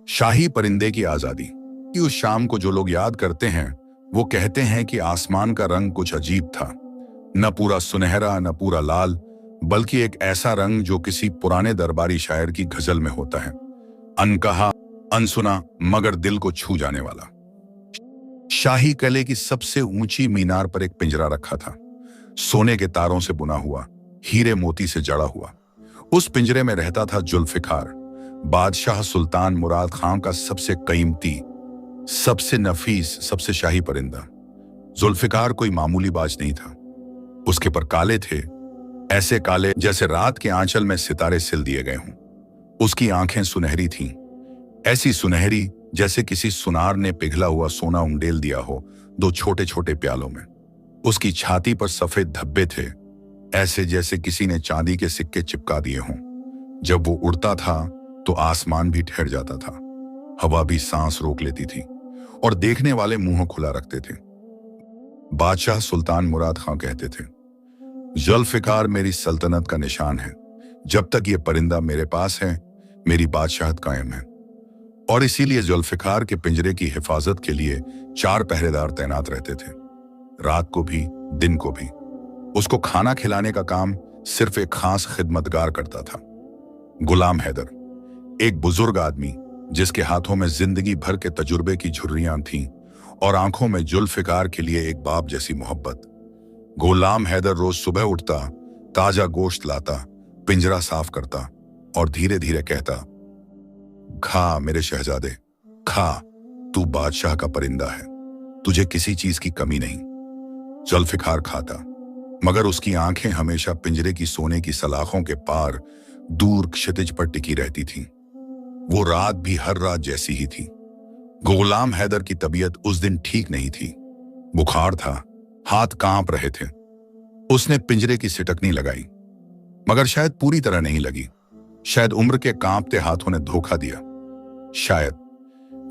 शाही परिंदे की आजादी कि उस शाम को जो लोग याद करते हैं वो कहते हैं कि आसमान का रंग कुछ अजीब था। न पूरा सुनहरा न पूरा लाल, बल्कि एक ऐसा रंग जो किसी पुराने दरबारी शायर की गजल में होता है। अनकहा, अनसुना, मगर दिल को छू जाने वाला। शाही किले की सबसे ऊंची मीनार पर एक पिंजरा रखा था, सोने के तारों से बुना हुआ, हीरे मोती से जड़ा हुआ। उस पिंजरे में रहता था जुल्फिकार, बादशाह सुल्तान मुराद खान का सबसे कीमती, सबसे नफीस, सबसे शाही परिंदा। जुल्फिकार कोई मामूली बाज नहीं था। उसके पर काले थे, ऐसे काले जैसे रात के आंचल में सितारे सिल दिए गए हों। उसकी आंखें सुनहरी थीं, ऐसी सुनहरी जैसे किसी सुनार ने पिघला हुआ सोना उंडेल दिया हो दो छोटे छोटे प्यालों में। उसकी छाती पर सफेद धब्बे थे, ऐसे जैसे किसी ने चांदी के सिक्के चिपका दिए हों। जब वो उड़ता था तो आसमान भी ठहर जाता था, हवा भी सांस रोक लेती थी और देखने वाले मुंह खुला रखते थे। बादशाह सुल्तान मुराद खां कहते थे, जुल्फिकार मेरी सल्तनत का निशान है। जब तक ये परिंदा मेरे पास है, मेरी बादशाहत कायम है। और इसीलिए जुल्फिकार के पिंजरे की हिफाजत के लिए 4 पहरेदार तैनात रहते थे, रात को भी दिन को भी। उसको खाना खिलाने का काम सिर्फ एक खास खिदमतगार करता था, गुलाम हैदर, एक बुजुर्ग आदमी जिसके हाथों में जिंदगी भर के तजुर्बे की झुर्रियां थीं और आंखों में जुल्फिकार के लिए एक बाप जैसी मोहब्बत। गुलाम हैदर रोज सुबह उठता, ताजा गोश्त लाता, पिंजरा साफ करता और धीरे धीरे कहता, खा मेरे शहजादे, खा, तू बादशाह का परिंदा है, तुझे किसी चीज की कमी नहीं। जुल्फिकार खाता, मगर उसकी आंखें हमेशा पिंजरे की सोने की सलाखों के पार दूर क्षितिज पर टिकी रहती थीं। वो रात भी हर रात जैसी ही थी। गुलाम हैदर की तबीयत उस दिन ठीक नहीं थी, बुखार था, हाथ कांप रहे थे। उसने पिंजरे की सिटकनी लगाई, मगर शायद पूरी तरह नहीं लगी। शायद उम्र के कांपते हाथों ने धोखा दिया। शायद,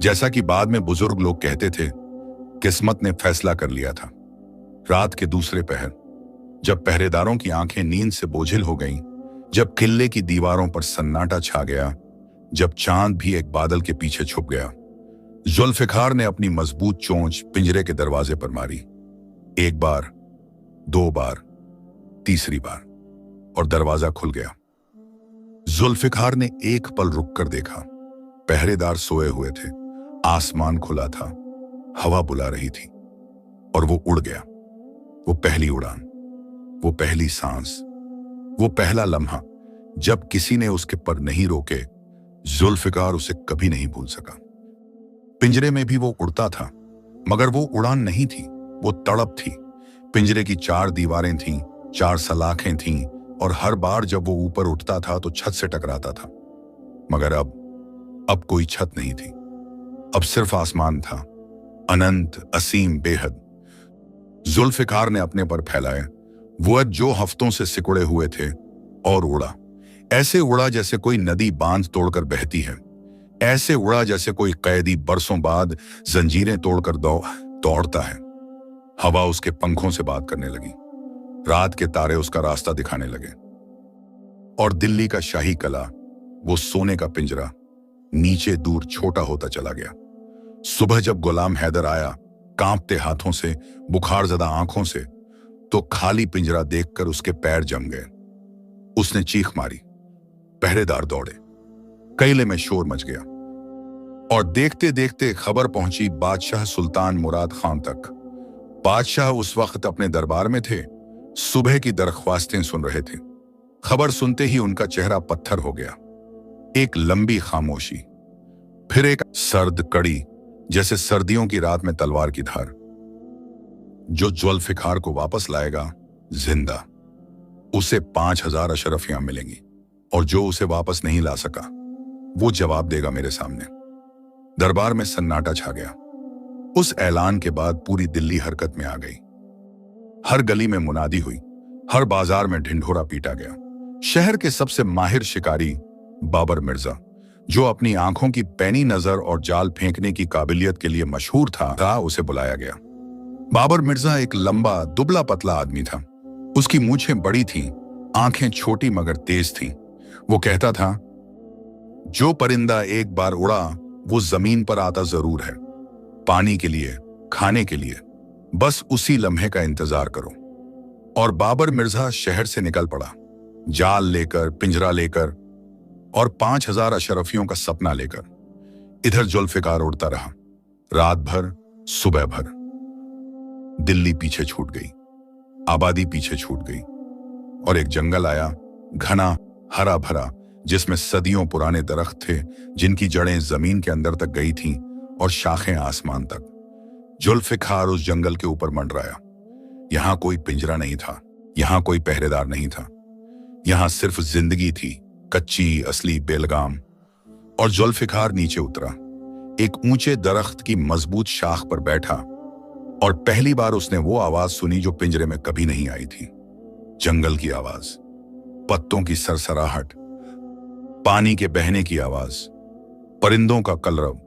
जैसा कि बाद में बुजुर्ग लोग कहते थे, किस्मत ने फैसला कर लिया था। रात के दूसरे पहर, जब पहरेदारों की आंखें नींद से बोझिल हो गईं, जब किले की दीवारों पर सन्नाटा छा गया, जब चांद भी एक बादल के पीछे छुप गया, जुल्फिकार ने अपनी मजबूत चोंच पिंजरे के दरवाजे पर मारी। 1 बार, 2 बार, तीसरी बार, और दरवाजा खुल गया। जुल्फिकार ने एक पल रुक कर देखा। पहरेदार सोए हुए थे, आसमान खुला था, हवा बुला रही थी, और वो उड़ गया। वो पहली उड़ान, वो पहली सांस, वो पहला लम्हा जब किसी ने उसके पर नहीं रोके। जुल्फिकार उसे कभी नहीं भूल सका। पिंजरे में भी वो उड़ता था, मगर वो उड़ान नहीं थी, वो तड़प थी। पिंजरे की 4 दीवारें थीं, 4 सलाखें थीं, और हर बार जब वो ऊपर उठता था तो छत से टकराता था। मगर अब कोई छत नहीं थी, अब सिर्फ आसमान था, अनंत, असीम, बेहद। जुल्फिकार ने अपने पर फैलाए वो जो हफ्तों से सिकुड़े हुए थे और उड़ा। ऐसे उड़ा जैसे कोई नदी बांध तोड़कर बहती है, ऐसे उड़ा जैसे कोई कैदी बरसों बाद जंजीरें तोड़कर दौड़ता है। हवा उसके पंखों से बात करने लगी, रात के तारे उसका रास्ता दिखाने लगे, और दिल्ली का शाही किला, वो सोने का पिंजरा, नीचे दूर छोटा होता चला गया। सुबह जब गुलाम हैदर आया, कांपते हाथों से, बुखार ज़दा आंखों से, तो खाली पिंजरा देखकर उसके पैर जम गए। उसने चीख मारी, पहरेदार दौड़े, किले में शोर मच गया, और देखते देखते खबर पहुंची बादशाह सुल्तान मुराद खान तक। बादशाह उस वक्त अपने दरबार में थे, सुबह की दरख्वास्तें सुन रहे थे। खबर सुनते ही उनका चेहरा पत्थर हो गया। एक लंबी खामोशी, फिर एक सर्द कड़ी, जैसे सर्दियों की रात में तलवार की धार। जो जुल्फिकार को वापस लाएगा जिंदा, उसे 5000 अशरफियां मिलेंगी, और जो उसे वापस नहीं ला सका वो जवाब देगा मेरे सामने। दरबार में सन्नाटा छा गया। उस ऐलान के बाद पूरी दिल्ली हरकत में आ गई। हर गली में मुनादी हुई, हर बाजार में ढिंढोरा पीटा गया। शहर के सबसे माहिर शिकारी बाबर मिर्जा, जो अपनी आंखों की पैनी नजर और जाल फेंकने की काबिलियत के लिए मशहूर था, उसे बुलाया गया। बाबर मिर्जा एक लंबा, दुबला पतला आदमी था। उसकी मूंछें बड़ी थीं, आंखें छोटी मगर तेज थीं। वो कहता था, जो परिंदा एक बार उड़ा वो जमीन पर आता जरूर है, पानी के लिए, खाने के लिए, बस उसी लम्हे का इंतजार करो। और बाबर मिर्जा शहर से निकल पड़ा, जाल लेकर, पिंजरा लेकर और 5000 अशरफियों का सपना लेकर। इधर जुल्फिकार उड़ता रहा, रात भर, सुबह भर। दिल्ली पीछे छूट गई, आबादी पीछे छूट गई, और एक जंगल आया, घना, हरा भरा, जिसमें सदियों पुराने दरख्त थे, जिनकी जड़ें जमीन के अंदर तक गई थीं और शाखें आसमान तक। जुल्फिकार उस जंगल के ऊपर मंडराया। यहां कोई पिंजरा नहीं था, यहां कोई पहरेदार नहीं था, यहां सिर्फ जिंदगी थी, कच्ची, असली, बेलगाम। और जुल्फिकार नीचे उतरा, एक ऊंचे दरख्त की मजबूत शाख पर बैठा, और पहली बार उसने वो आवाज सुनी जो पिंजरे में कभी नहीं आई थी। जंगल की आवाज, पत्तों की सरसराहट, पानी के बहने की आवाज, परिंदों का कलरव।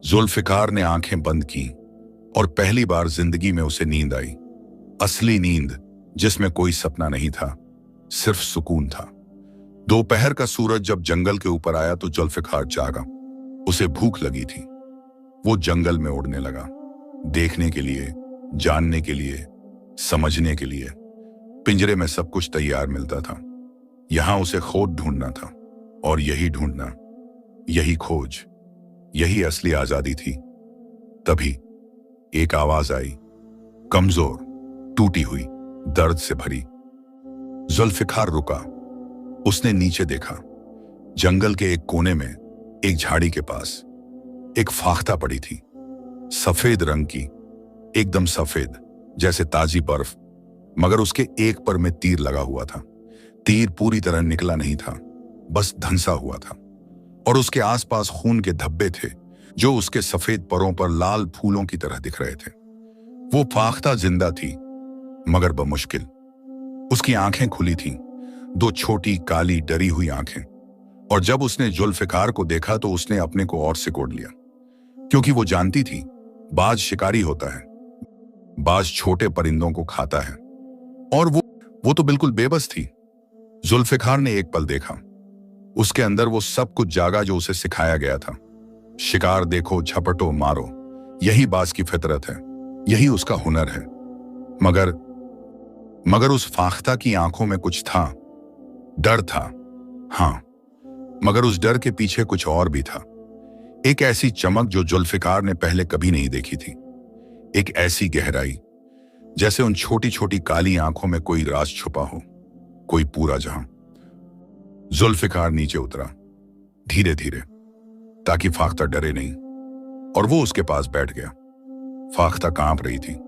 जुल्फिकार ने आंखें बंद की और पहली बार जिंदगी में उसे नींद आई, असली नींद, जिसमें कोई सपना नहीं था, सिर्फ सुकून था। दोपहर का सूरज जब जंगल के ऊपर आया तो जुल्फिकार जागा। उसे भूख लगी थी। वो जंगल में उड़ने लगा, देखने के लिए, जानने के लिए, समझने के लिए। पिंजरे में सब कुछ तैयार मिलता था, यहां उसे खोज ढूंढना था, और यही ढूंढना, यही खोज, यही असली आजादी थी। तभी एक आवाज आई, कमजोर, टूटी हुई, दर्द से भरी। जुल्फिकार रुका। उसने नीचे देखा। जंगल के एक कोने में, एक झाड़ी के पास, एक फाख्ता पड़ी थी, सफेद रंग की, एकदम सफेद, जैसे ताजी बर्फ, मगर उसके एक पर में तीर लगा हुआ था। तीर पूरी तरह निकला नहीं था, बस धंसा हुआ था, और उसके आसपास खून के धब्बे थे जो उसके सफेद परों पर लाल फूलों की तरह दिख रहे थे। वो फाख्ता जिंदा थी, मगर बमुश्किल। उसकी आंखें खुली थीं, दो छोटी, काली, डरी हुई आंखें। और जब उसने जुल्फिकार को देखा तो उसने अपने को और सिकोड़ लिया, क्योंकि वो जानती थी, बाज शिकारी होता है, बाज छोटे परिंदों को खाता है, और वो तो बिल्कुल बेबस थी। जुल्फिकार ने एक पल देखा, उसके अंदर वो सब कुछ जागा जो उसे सिखाया गया था। शिकार देखो, झपटो, मारो, यही बाज की फितरत है, यही उसका हुनर है। मगर उस फाख्ता की आंखों में कुछ था, डर था। हां, मगर उस डर के पीछे कुछ और भी था। एक ऐसी चमक जो जुल्फिकार ने पहले कभी नहीं देखी थी, एक ऐसी गहराई, जैसे उन छोटी छोटी काली आंखों में कोई राज छुपा हो, कोई पूरा जहां। जुल्फिकार नीचे उतरा, धीरे धीरे, ताकि फाख्ता डरे नहीं, और वो उसके पास बैठ गया। फाख्ता कांप रही थी।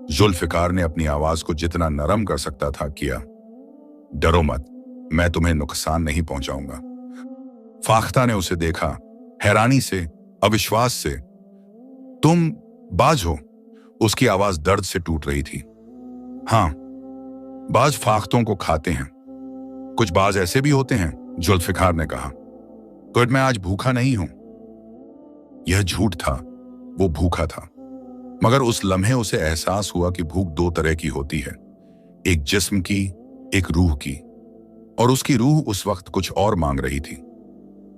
जुल्फिकार ने अपनी आवाज को जितना नरम कर सकता था किया, डरो मत, मैं तुम्हें नुकसान नहीं पहुंचाऊंगा। फाख्ता ने उसे देखा, हैरानी से, अविश्वास से। तुम बाज हो? उसकी आवाज दर्द से टूट रही थी। हां, बाज फाख्तों को खाते हैं। कुछ बाज ऐसे भी होते हैं, जुल्फिकार ने कहा। तो मैं आज भूखा नहीं हूं। यह झूठ था, वो भूखा था, मगर उस लम्हे उसे एहसास हुआ कि भूख दो तरह की होती है, एक जिस्म की, एक रूह की, और उसकी रूह उस वक्त कुछ और मांग रही थी।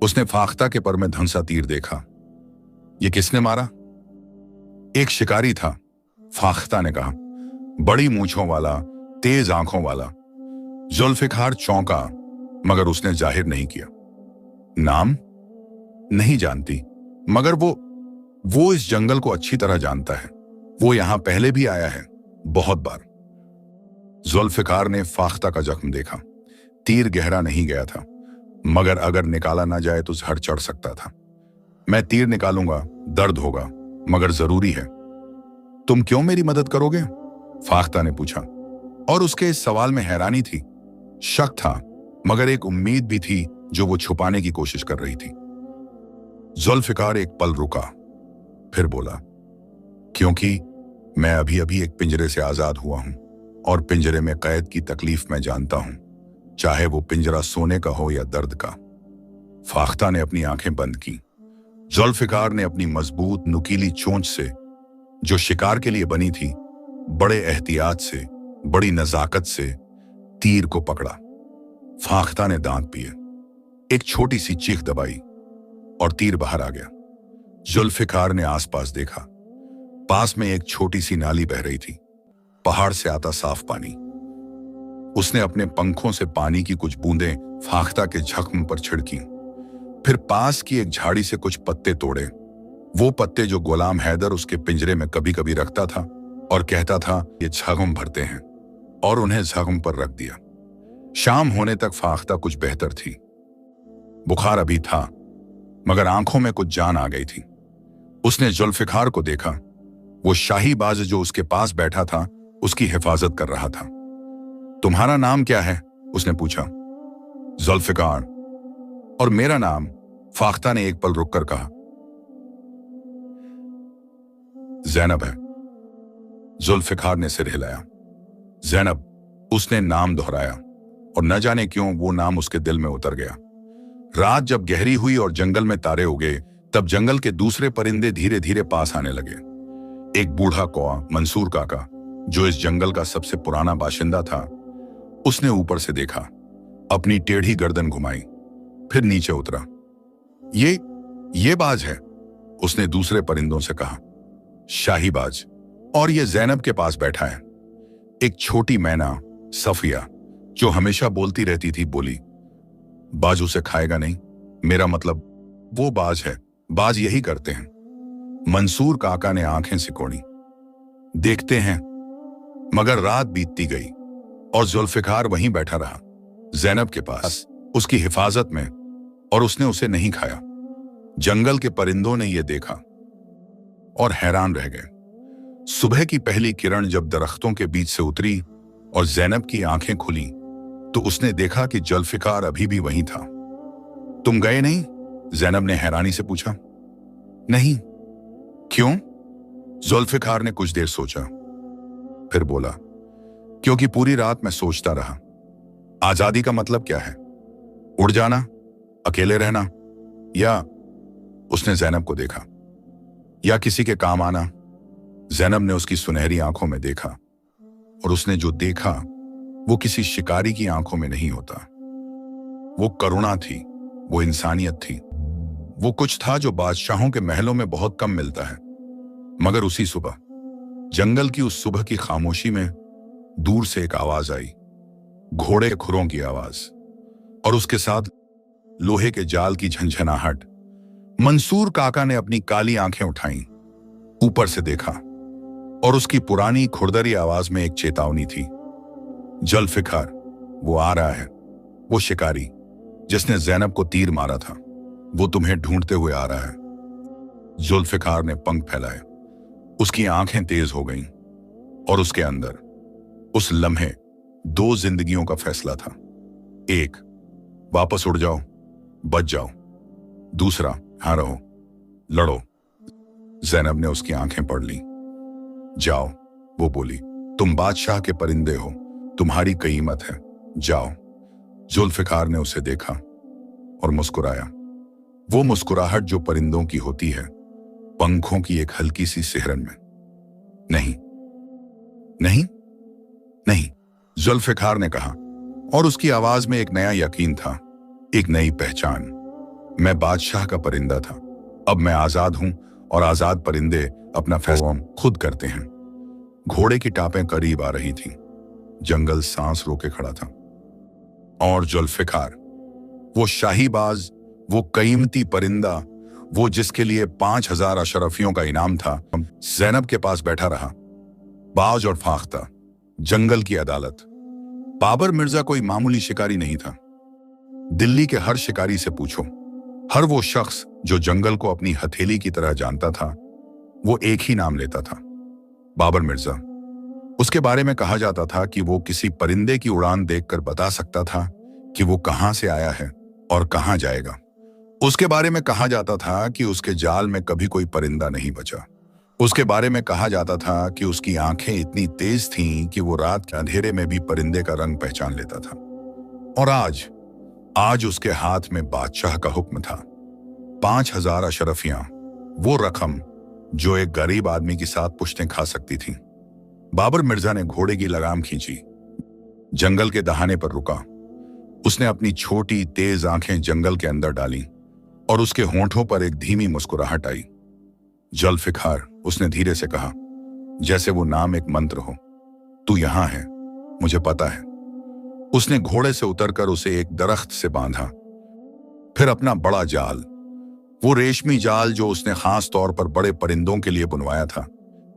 उसने फाख्ता के पर में धंसा तीर देखा। ये किसने मारा? एक शिकारी था, फाख्ता ने कहा, बड़ी मूंछों वाला, तेज आंखों वाला। जुल्फिकार चौंका, मगर उसने जाहिर नहीं किया। नाम नहीं जानती, मगर वो इस जंगल को अच्छी तरह जानता है। वो यहां पहले भी आया है, बहुत बार। जुल्फिकार ने फाख्ता का जख्म देखा। तीर गहरा नहीं गया था, मगर अगर निकाला ना जाए तो जहर चढ़ सकता था। मैं तीर निकालूंगा, दर्द होगा, मगर जरूरी है। तुम क्यों मेरी मदद करोगे? फाख्ता ने पूछा, और उसके इस सवाल में हैरानी थी, शक था, मगर एक उम्मीद भी थी जो वो छुपाने की कोशिश कर रही थी। जुल्फिकार एक पल रुका, फिर बोला, क्योंकि मैं अभी अभी एक पिंजरे से आजाद हुआ हूं, और पिंजरे में कैद की तकलीफ मैं जानता हूं, चाहे वो पिंजरा सोने का हो या दर्द का। फाख्ता ने अपनी आंखें बंद की। जुल्फिकार ने अपनी मजबूत, नुकीली चोंच से, जो शिकार के लिए बनी थी, बड़े एहतियात से, बड़ी नजाकत से तीर को पकड़ा। फाख्ता ने दांत पिए, एक छोटी सी चीख दबाई, और तीर बाहर आ गया। जुल्फिकार ने आसपास देखा। पास में एक छोटी सी नाली बह रही थी, पहाड़ से आता साफ पानी। उसने अपने पंखों से पानी की कुछ बूंदें फाख्ता के जख्म पर छिड़की, फिर पास की एक झाड़ी से कुछ पत्ते तोड़े, वो पत्ते जो गुलाम हैदर उसके पिंजरे में कभी कभी रखता था और कहता था ये जख्म भरते हैं, और उन्हें जख्म पर रख दिया। शाम होने तक फाख्ता कुछ बेहतर थी। बुखार अभी था, मगर आंखों में कुछ जान आ गई थी। उसने जुल्फिकार को देखा। वो शाही बाज जो उसके पास बैठा था उसकी हिफाजत कर रहा था। तुम्हारा नाम क्या है? उसने पूछा। जुल्फिकार। और मेरा नाम? फाख्ता ने एक पल रुककर कहा। ज़ैनब है। जुल्फिकार ने सिर हिलाया। ज़ैनब। उसने नाम दोहराया और न जाने क्यों वो नाम उसके दिल में उतर गया। रात जब गहरी हुई और जंगल में तारे उगे, तब जंगल के दूसरे परिंदे धीरे धीरे पास आने लगे। एक बूढ़ा कौआ, मंसूर काका, जो इस जंगल का सबसे पुराना बाशिंदा था, उसने ऊपर से देखा, अपनी टेढ़ी गर्दन घुमाई, फिर नीचे उतरा। ये बाज है, उसने दूसरे परिंदों से कहा। शाही बाज। और ये ज़ैनब के पास बैठा है। एक छोटी मैना, सफिया, जो हमेशा बोलती रहती थी, बोली, बाज उसे खाएगा नहीं। मेरा मतलब वो बाज है, बाज यही करते हैं। मंसूर काका ने आंखें सिकोड़ी। देखते हैं। मगर रात बीतती गई और जुल्फिकार वहीं बैठा रहा, ज़ैनब के पास, उसकी हिफाजत में, और उसने उसे नहीं खाया। जंगल के परिंदों ने यह देखा और हैरान रह गए। सुबह की पहली किरण जब दरख्तों के बीच से उतरी और ज़ैनब की आंखें खुली, तो उसने देखा कि जुल्फिकार अभी भी वहीं था। तुम गए नहीं? ज़ैनब ने हैरानी से पूछा। नहीं। क्यों? जुल्फिकार ने कुछ देर सोचा, फिर बोला, क्योंकि पूरी रात मैं सोचता रहा, आजादी का मतलब क्या है? उड़ जाना, अकेले रहना, या, उसने ज़ैनब को देखा, या किसी के काम आना। ज़ैनब ने उसकी सुनहरी आंखों में देखा, और उसने जो देखा वो किसी शिकारी की आंखों में नहीं होता। वो करुणा थी, वो इंसानियत थी, वो कुछ था जो बादशाहों के महलों में बहुत कम मिलता है। मगर उसी सुबह, जंगल की उस सुबह की खामोशी में दूर से एक आवाज आई, घोड़े के खुरों की आवाज, और उसके साथ लोहे के जाल की झंझनाहट। मंसूर काका ने अपनी काली आंखें उठाईं, ऊपर से देखा, और उसकी पुरानी खुरदरी आवाज में एक चेतावनी थी। जुल्फिकार, वो आ रहा है। वो शिकारी जिसने ज़ैनब को तीर मारा था, वो तुम्हें ढूंढते हुए आ रहा है। जुल्फिकार ने पंख फैलाए, उसकी आंखें तेज हो गईं, और उसके अंदर उस लम्हे दो जिंदगियों का फैसला था। एक, वापस उड़ जाओ, बच जाओ। दूसरा, यहां रहो, लड़ो। ज़ैनब ने उसकी आंखें पढ़ ली। जाओ, वो बोली, तुम बादशाह के परिंदे हो, तुम्हारी कीमत है, जाओ। जुल्फिकार ने उसे देखा और मुस्कुराया। वो मुस्कुराहट जो परिंदों की होती है, पंखों की एक हल्की सी सिहरन में। नहीं, नहीं, नहीं, जुल्फिकार ने कहा, और उसकी आवाज में एक नया यकीन था, एक नई पहचान। मैं बादशाह का परिंदा था, अब मैं आजाद हूं, और आजाद परिंदे अपना फैसला खुद करते हैं। घोड़े की टापें करीब आ रही थीं, जंगल सांस रोके खड़ा था, और जुल्फिकार, वो शाहीबाज, वो कीमती परिंदा, वो जिसके लिए 5000 अशरफियों का इनाम था, ज़ैनब के पास बैठा रहा। बाज और फाख्ता, जंगल की अदालत। बाबर मिर्जा कोई मामूली शिकारी नहीं था। दिल्ली के हर शिकारी से पूछो, हर वो शख्स जो जंगल को अपनी हथेली की तरह जानता था, वो एक ही नाम लेता था, बाबर मिर्जा। उसके बारे में कहा जाता था कि वो किसी परिंदे की उड़ान देखकर बता सकता था कि वो कहां से आया है और कहां जाएगा। उसके बारे में कहा जाता था कि उसके जाल में कभी कोई परिंदा नहीं बचा। उसके बारे में कहा जाता था कि उसकी आंखें इतनी तेज थीं कि वो रात के अंधेरे में भी परिंदे का रंग पहचान लेता था। और आज उसके हाथ में बादशाह का हुक्म था। 5000 अशरफियां, वो रकम जो एक गरीब आदमी की 7 पुश्तें खा सकती थी। बाबर मिर्जा ने घोड़े की लगाम खींची, जंगल के दहाने पर रुका। उसने अपनी छोटी तेज आंखें जंगल के अंदर डाली, और उसके होंठों पर एक धीमी मुस्कुराहट आई। जुल्फिकार, उसने धीरे से कहा, जैसे वो नाम एक मंत्र हो। तू यहां है, मुझे पता है। उसने घोड़े से उतरकर उसे एक दरख्त से बांधा, फिर अपना बड़ा जाल, वो रेशमी जाल जो उसने खास तौर पर बड़े परिंदों के लिए बुनवाया था,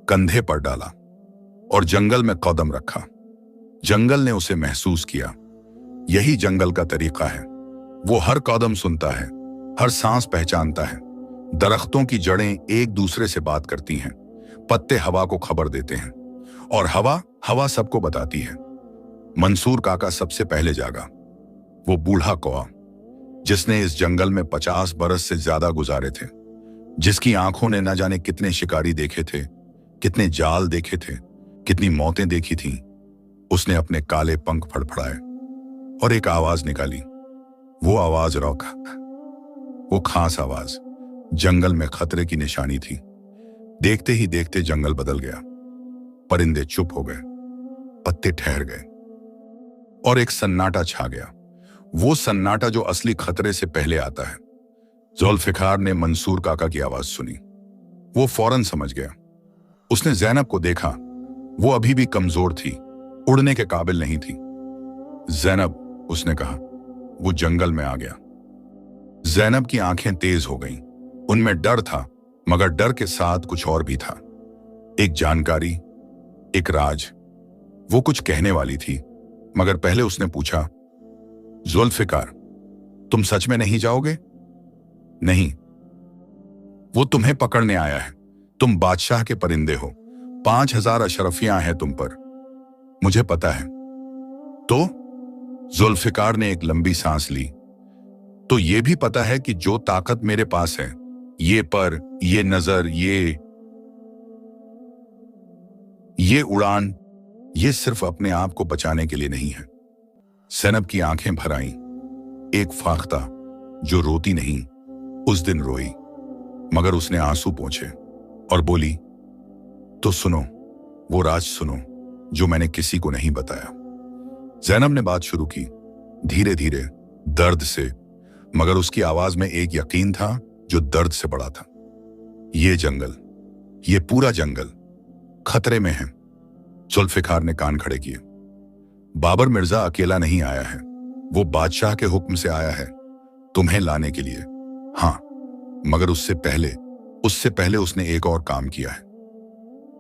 कंधे पर डाला और जंगल में कदम रखा। जंगल ने उसे महसूस किया। यही जंगल का तरीका है। वो हर कदम सुनता है, हर सांस पहचानता है। दरख्तों की जड़ें एक दूसरे से बात करती हैं, पत्ते हवा को खबर देते हैं और हवा सबको बताती है। मंसूर काका सबसे पहले जागा। वो बूढ़ा कौआ जिसने इस जंगल में 50 बरस से ज्यादा गुजारे थे, जिसकी आंखों ने न जाने कितने शिकारी देखे थे, कितने जाल देखे थे, कितनी मौतें देखी थीं। उसने अपने काले पंख फड़फड़ाए और एक आवाज निकाली। वो आवाज रॉक, वो खास आवाज जंगल में खतरे की निशानी थी। देखते ही देखते जंगल बदल गया। परिंदे चुप हो गए, पत्ते ठहर गए और एक सन्नाटा छा गया। वो सन्नाटा जो असली खतरे से पहले आता है। जुल्फिकार ने मंसूर काका की आवाज सुनी। वो फौरन समझ गया। उसने ज़ैनब को देखा। वो अभी भी कमजोर थी, उड़ने के काबिल नहीं थी। ज़ैनब, उसने कहा। वो जंगल में आ गया। ज़ैनब की आंखें तेज हो गईं। उनमें डर था, मगर डर के साथ कुछ और भी था। एक जानकारी, एक राज। वो कुछ कहने वाली थी, मगर पहले उसने पूछा, जुल्फिकार, तुम सच में नहीं जाओगे? नहीं, वो तुम्हें पकड़ने आया है। तुम बादशाह के परिंदे हो। 5000 अशरफियां हैं तुम पर। मुझे पता है। तो जुल्फिकार ने एक लंबी सांस ली। तो ये भी पता है कि जो ताकत मेरे पास है, ये पर, ये नजर, ये उड़ान, ये सिर्फ अपने आप को बचाने के लिए नहीं है। ज़ैनब की आंखें भर आईं। एक फाख्ता जो रोती नहीं, उस दिन रोई, मगर उसने आंसू पोंछे और बोली, तो सुनो, वो राज सुनो जो मैंने किसी को नहीं बताया। ज़ैनब ने बात शुरू की, धीरे धीरे, दर्द से, मगर उसकी आवाज में एक यकीन था जो दर्द से बड़ा था। ये जंगल, ये पूरा जंगल खतरे में है। जुल्फिकार ने कान खड़े किए। बाबर मिर्जा अकेला नहीं आया है। वो बादशाह के हुक्म से आया है, तुम्हें लाने के लिए। हाँ, मगर उससे पहले उसने एक और काम किया है।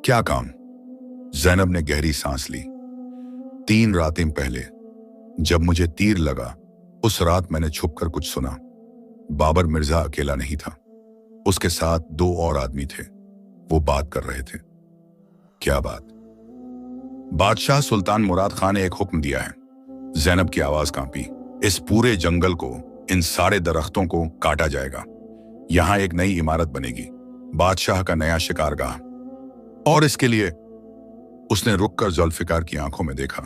क्या काम? ज़ैनब ने गहरी सांस ली। 3 रातें पहले जब मुझे तीर लगा, उस रात मैंने छुपकर कुछ सुना। बाबर मिर्जा अकेला नहीं था, उसके साथ 2 और आदमी थे। वो बात कर रहे थे। क्या बात? बादशाह सुल्तान मुराद खान ने एक हुक्म दिया है। ज़ैनब की आवाज कांपी। इस पूरे जंगल को, इन सारे दरख्तों को काटा जाएगा। यहां एक नई इमारत बनेगी, बादशाह का नया शिकारगाह। और इसके लिए, उसने रुककर जुल्फिकार की आंखों में देखा,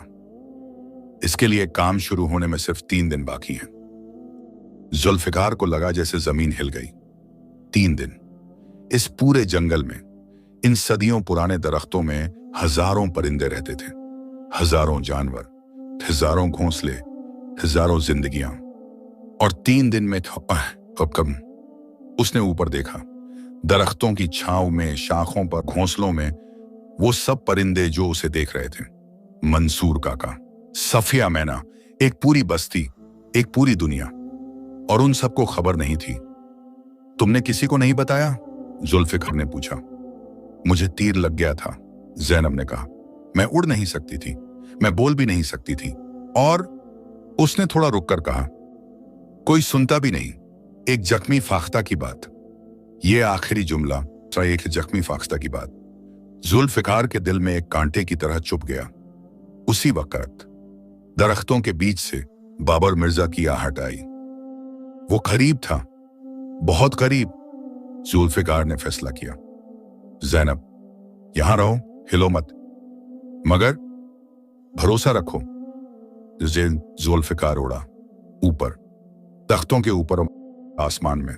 इसके लिए काम शुरू होने में सिर्फ 3 दिन बाकी हैं। जुल्फिकार को लगा जैसे जमीन हिल गई। 3 दिन। इस पूरे जंगल में, इन सदियों पुराने दरख्तों में हजारों परिंदे रहते थे, हजारों जानवर, हजारों घोंसले, हजारों जिंदगियां। और 3 दिन में कब उसने ऊपर देखा, दरख्तों की छांव में, शाखों पर, घोंसलों में, वो सब परिंदे जो उसे देख रहे थे। मंसूर काका, सफिया मैना, एक पूरी बस्ती, एक पूरी दुनिया। और उन सबको खबर नहीं थी। तुमने किसी को नहीं बताया? जुल्फिकार ने पूछा। मुझे तीर लग गया था, ज़ैनब ने कहा। मैं उड़ नहीं सकती थी, मैं बोल भी नहीं सकती थी। और उसने थोड़ा रुककर कहा, कोई सुनता भी नहीं। एक जख्मी फाख्ता की बात। ये आखिरी जुमला, एक जख्मी फाख्ता की बात, जुल्फिकार के दिल में एक कांटे की तरह चुभ गया। उसी वक्त दरख्तों के बीच से बाबर मिर्जा की आहट आई। वो करीब था, बहुत करीब। जुल्फिकार ने फैसला किया, ज़ैनब, यहां रहो, हिलो मत, मगर भरोसा रखो। जुल्फिकार उड़ा ऊपर, तख्तों के ऊपर, आसमान में।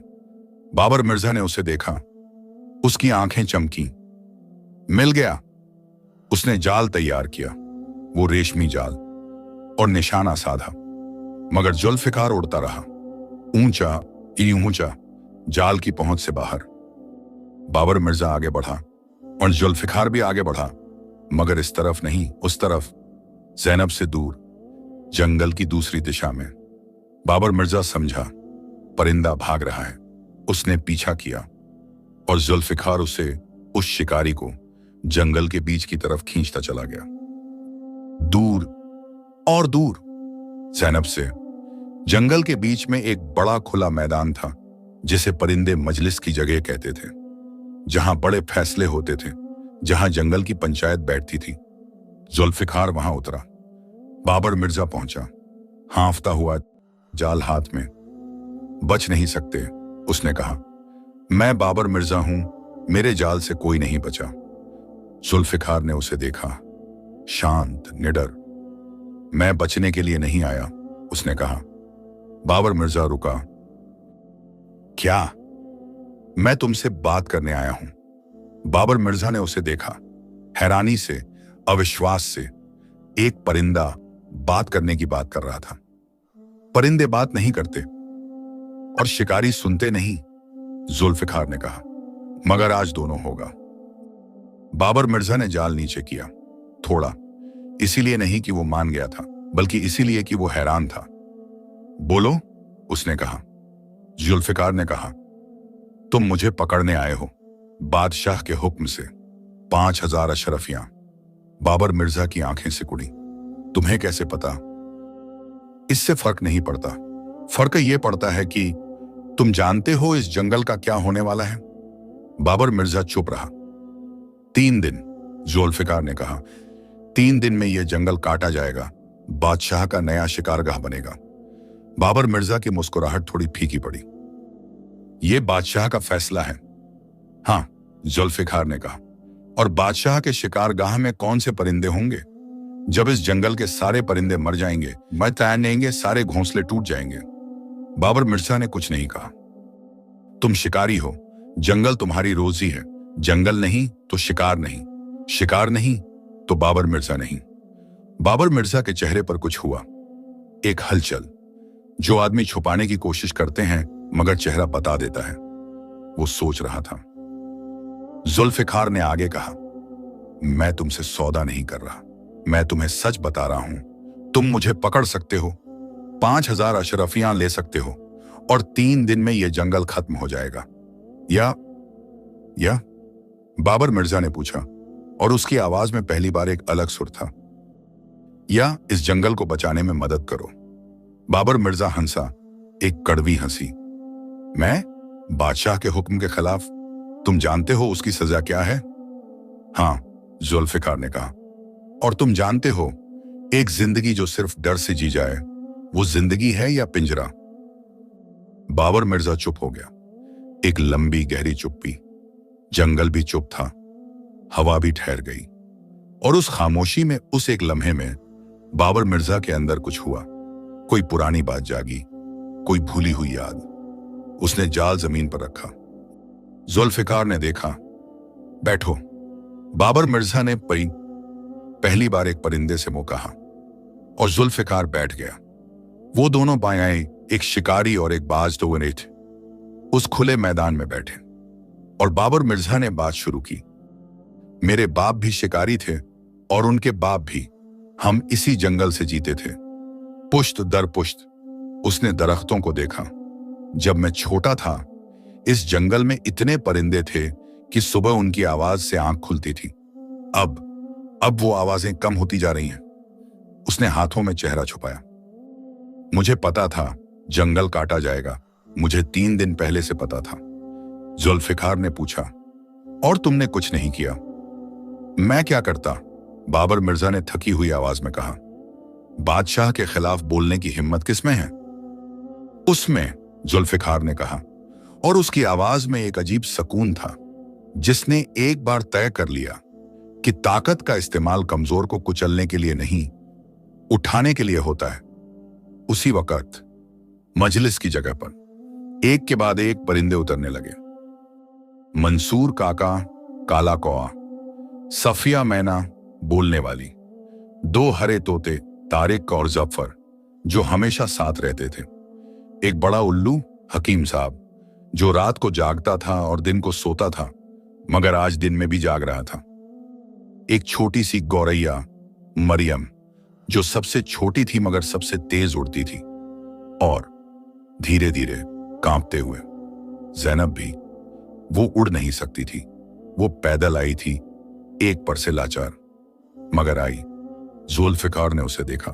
बाबर मिर्जा ने उसे देखा। उसकी आंखें चमकी। मिल गया। उसने जाल तैयार किया, वो रेशमी जाल, और निशाना साधा। मगर जुल्फिकार उड़ता रहा, ऊंचा, जाल की पहुंच से बाहर। बाबर मिर्जा आगे बढ़ा और जुल्फिकार भी आगे बढ़ा, मगर इस तरफ नहीं, उस तरफ, ज़ैनब से दूर, जंगल की दूसरी दिशा में। बाबर मिर्जा समझा परिंदा भाग रहा है। उसने पीछा किया और जुल्फिकार उसे, उस शिकारी को, जंगल के बीच की तरफ खींचता चला गया। दूर और दूर, ज़ैनब से। जंगल के बीच में एक बड़ा खुला मैदान था, जिसे परिंदे मजलिस की जगह कहते थे, जहां बड़े फैसले होते थे, जहां जंगल की पंचायत बैठती थी। जुल्फिकार वहां उतरा। बाबर मिर्जा पहुंचा, हांफता हुआ, जाल हाथ में। बच नहीं सकते, उसने कहा। मैं बाबर मिर्जा हूं, मेरे जाल से कोई नहीं बचा। जुल्फिकार ने उसे देखा, शांत, निडर। मैं बचने के लिए नहीं आया, उसने कहा। बाबर मिर्जा रुका। क्या? मैं तुमसे बात करने आया हूं। बाबर मिर्जा ने उसे देखा, हैरानी से, अविश्वास से। एक परिंदा बात करने की बात कर रहा था। परिंदे बात नहीं करते और शिकारी सुनते नहीं, जुल्फिकार ने कहा। मगर आज दोनों होगा। बाबर मिर्जा ने जाल नीचे किया, थोड़ा, इसीलिए नहीं कि वो मान गया था, बल्कि इसीलिए कि वो हैरान था। बोलो, उसने कहा। जुल्फिकार ने कहा, तुम मुझे पकड़ने आए हो, बादशाह के हुक्म से, 5000 अशरफियां। बाबर मिर्जा की आंखें सिकुड़ी। तुम्हें कैसे पता? इससे फर्क नहीं पड़ता। फर्क ये पड़ता है कि तुम जानते हो इस जंगल का क्या होने वाला है। बाबर मिर्जा चुप रहा। 3 दिन, जुल्फिकार ने कहा। 3 दिन में यह जंगल काटा जाएगा, बादशाह का नया शिकारगाह बनेगा। बाबर मिर्जा की मुस्कुराहट थोड़ी फीकी पड़ी। यह बादशाह का फैसला है। हां, जुल्फिकार ने कहा। और बादशाह के शिकारगाह में कौन से परिंदे होंगे? जब इस जंगल के सारे परिंदे मर जाएंगे, मर तैनेंगे, सारे घोंसले टूट जाएंगे। बाबर मिर्जा ने कुछ नहीं कहा। तुम शिकारी हो, जंगल तुम्हारी रोजी है। जंगल नहीं तो शिकार नहीं, शिकार नहीं तो बाबर मिर्जा नहीं। बाबर मिर्जा के चेहरे पर कुछ हुआ, एक हलचल, जो आदमी छुपाने की कोशिश करते हैं मगर चेहरा बता देता है। वो सोच रहा था। जुल्फिकार ने आगे कहा, मैं तुमसे सौदा नहीं कर रहा, मैं तुम्हें सच बता रहा हूं। तुम मुझे पकड़ सकते हो, 5000 अशरफियां ले सकते हो, और 3 दिन में यह जंगल खत्म हो जाएगा। या बाबर मिर्जा ने पूछा, और उसकी आवाज में पहली बार एक अलग सुर था। या इस जंगल को बचाने में मदद करो। बाबर मिर्जा हंसा, एक कड़वी हंसी। मैं? बादशाह के हुक्म के खिलाफ? तुम जानते हो उसकी सजा क्या है? हां, जुल्फिकार ने कहा। और तुम जानते हो, एक जिंदगी जो सिर्फ डर से जी जाए, वो जिंदगी है या पिंजरा? बाबर मिर्जा चुप हो गया। एक लंबी गहरी चुप्पी। जंगल भी चुप था, हवा भी ठहर गई। और उस खामोशी में, उस एक लम्हे में, बाबर मिर्जा के अंदर कुछ हुआ। कोई पुरानी बात जागी, कोई भूली हुई याद। उसने जाल जमीन पर रखा। जुल्फिकार ने देखा। बैठो। बाबर मिर्जा ने पहली बार एक परिंदे से मुंह कहा, और जुल्फिकार बैठ गया। वो दोनों बाएं, एक शिकारी और एक बाज दोगुने थे, उस खुले मैदान में बैठे। और बाबर मिर्जा ने बात शुरू की। मेरे बाप भी शिकारी थे, और उनके बाप भी। हम इसी जंगल से जीते थे, पुश्त दर पुश्त। उसने दरख्तों को देखा। जब मैं छोटा था, इस जंगल में इतने परिंदे थे कि सुबह उनकी आवाज से आंख खुलती थी। अब वो आवाजें कम होती जा रही हैं। उसने हाथों में चेहरा छुपाया। मुझे पता था जंगल काटा जाएगा, मुझे 3 दिन पहले से पता था। जुल्फिकार ने पूछा, और तुमने कुछ नहीं किया? मैं क्या करता? बाबर मिर्जा ने थकी हुई आवाज में कहा। बादशाह के खिलाफ बोलने की हिम्मत किसमें है? उसमें, जुल्फिकार ने कहा। और उसकी आवाज में एक अजीब सुकून था, जिसने एक बार तय कर लिया कि ताकत का इस्तेमाल कमजोर को कुचलने के लिए नहीं, उठाने के लिए होता है। उसी वक्त मजलिस की जगह पर एक के बाद एक परिंदे उतरने लगे। मंसूर काका, काला कौआ, सफिया मैना बोलने वाली, 2 हरे तोते, तारिक और जफर, जो हमेशा साथ रहते थे, एक बड़ा उल्लू, हकीम साहब, जो रात को जागता था और दिन को सोता था, मगर आज दिन में भी जाग रहा था। एक छोटी सी गौरैया मरियम, जो सबसे छोटी थी मगर सबसे तेज उड़ती थी, और धीरे धीरे कांपते हुए ज़ैनब भी। वो उड़ नहीं सकती थी, वो पैदल आई थी, एक पर से लाचार, मगर आई। जुल्फ़िकार ने उसे देखा।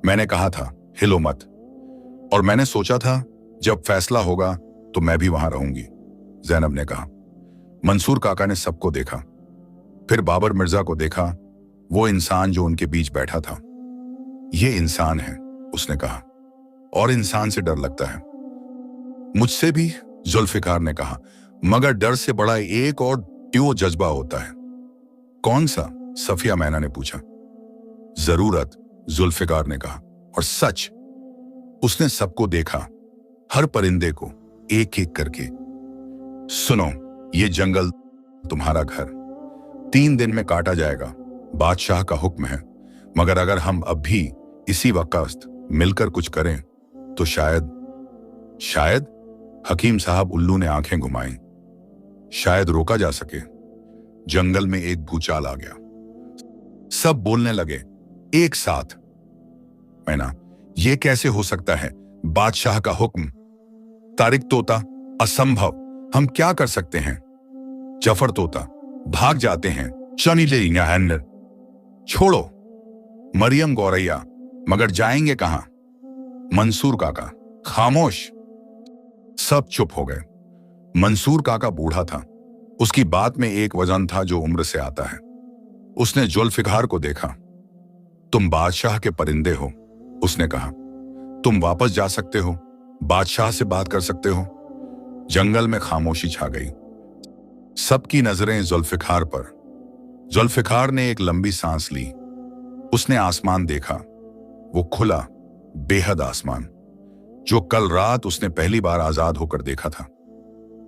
मैंने कहा था हिलो मत, और मैंने सोचा था जब फैसला होगा तो मैं भी वहां रहूंगी, ज़ैनब ने कहा। मंसूर काका ने सबको देखा, फिर बाबर मिर्जा को देखा, वो इंसान जो उनके बीच बैठा था। ये इंसान है, उसने कहा, और इंसान से डर लगता है। मुझसे भी, जुल्फ़िकार ने कहा, मगर डर से बड़ा एक और ट्यो जज्बा होता है। कौन सा? सफिया मैना ने पूछा। जरूरत, जुल्फ़िकार ने कहा, और सच। उसने सबको देखा, हर परिंदे को, एक एक करके। सुनो, ये जंगल तुम्हारा घर 3 दिन में काटा जाएगा, बादशाह का हुक्म है। मगर अगर हम अब भी इसी वक्त मिलकर कुछ करें तो शायद हकीम साहब उल्लू ने आंखें घुमाई, शायद रोका जा सके। जंगल में एक भूचाल आ गया। सब बोलने लगे एक साथ, मैना, ये कैसे हो सकता है? बादशाह का हुक्म। तारिक तोता, असंभव, हम क्या कर सकते हैं? जफर तोता, भाग जाते हैं, छोड़ो। मरियम गौरैया, मगर जाएंगे कहां? मंसूर काका, खामोश। सब चुप हो गए। मंसूर काका बूढ़ा था, उसकी बात में एक वजन था जो उम्र से आता है। उसने जुल्फ़िकार को देखा। तुम बादशाह के परिंदे हो, उसने कहा। तुम वापस जा सकते हो, बादशाह से बात कर सकते हो। जंगल में खामोशी छा गई। सबकी नजरें जुल्फ़िकार पर। जुल्फ़िकार ने एक लंबी सांस ली। उसने आसमान देखा, वो खुला, बेहद आसमान, जो कल रात उसने पहली बार आजाद होकर देखा था।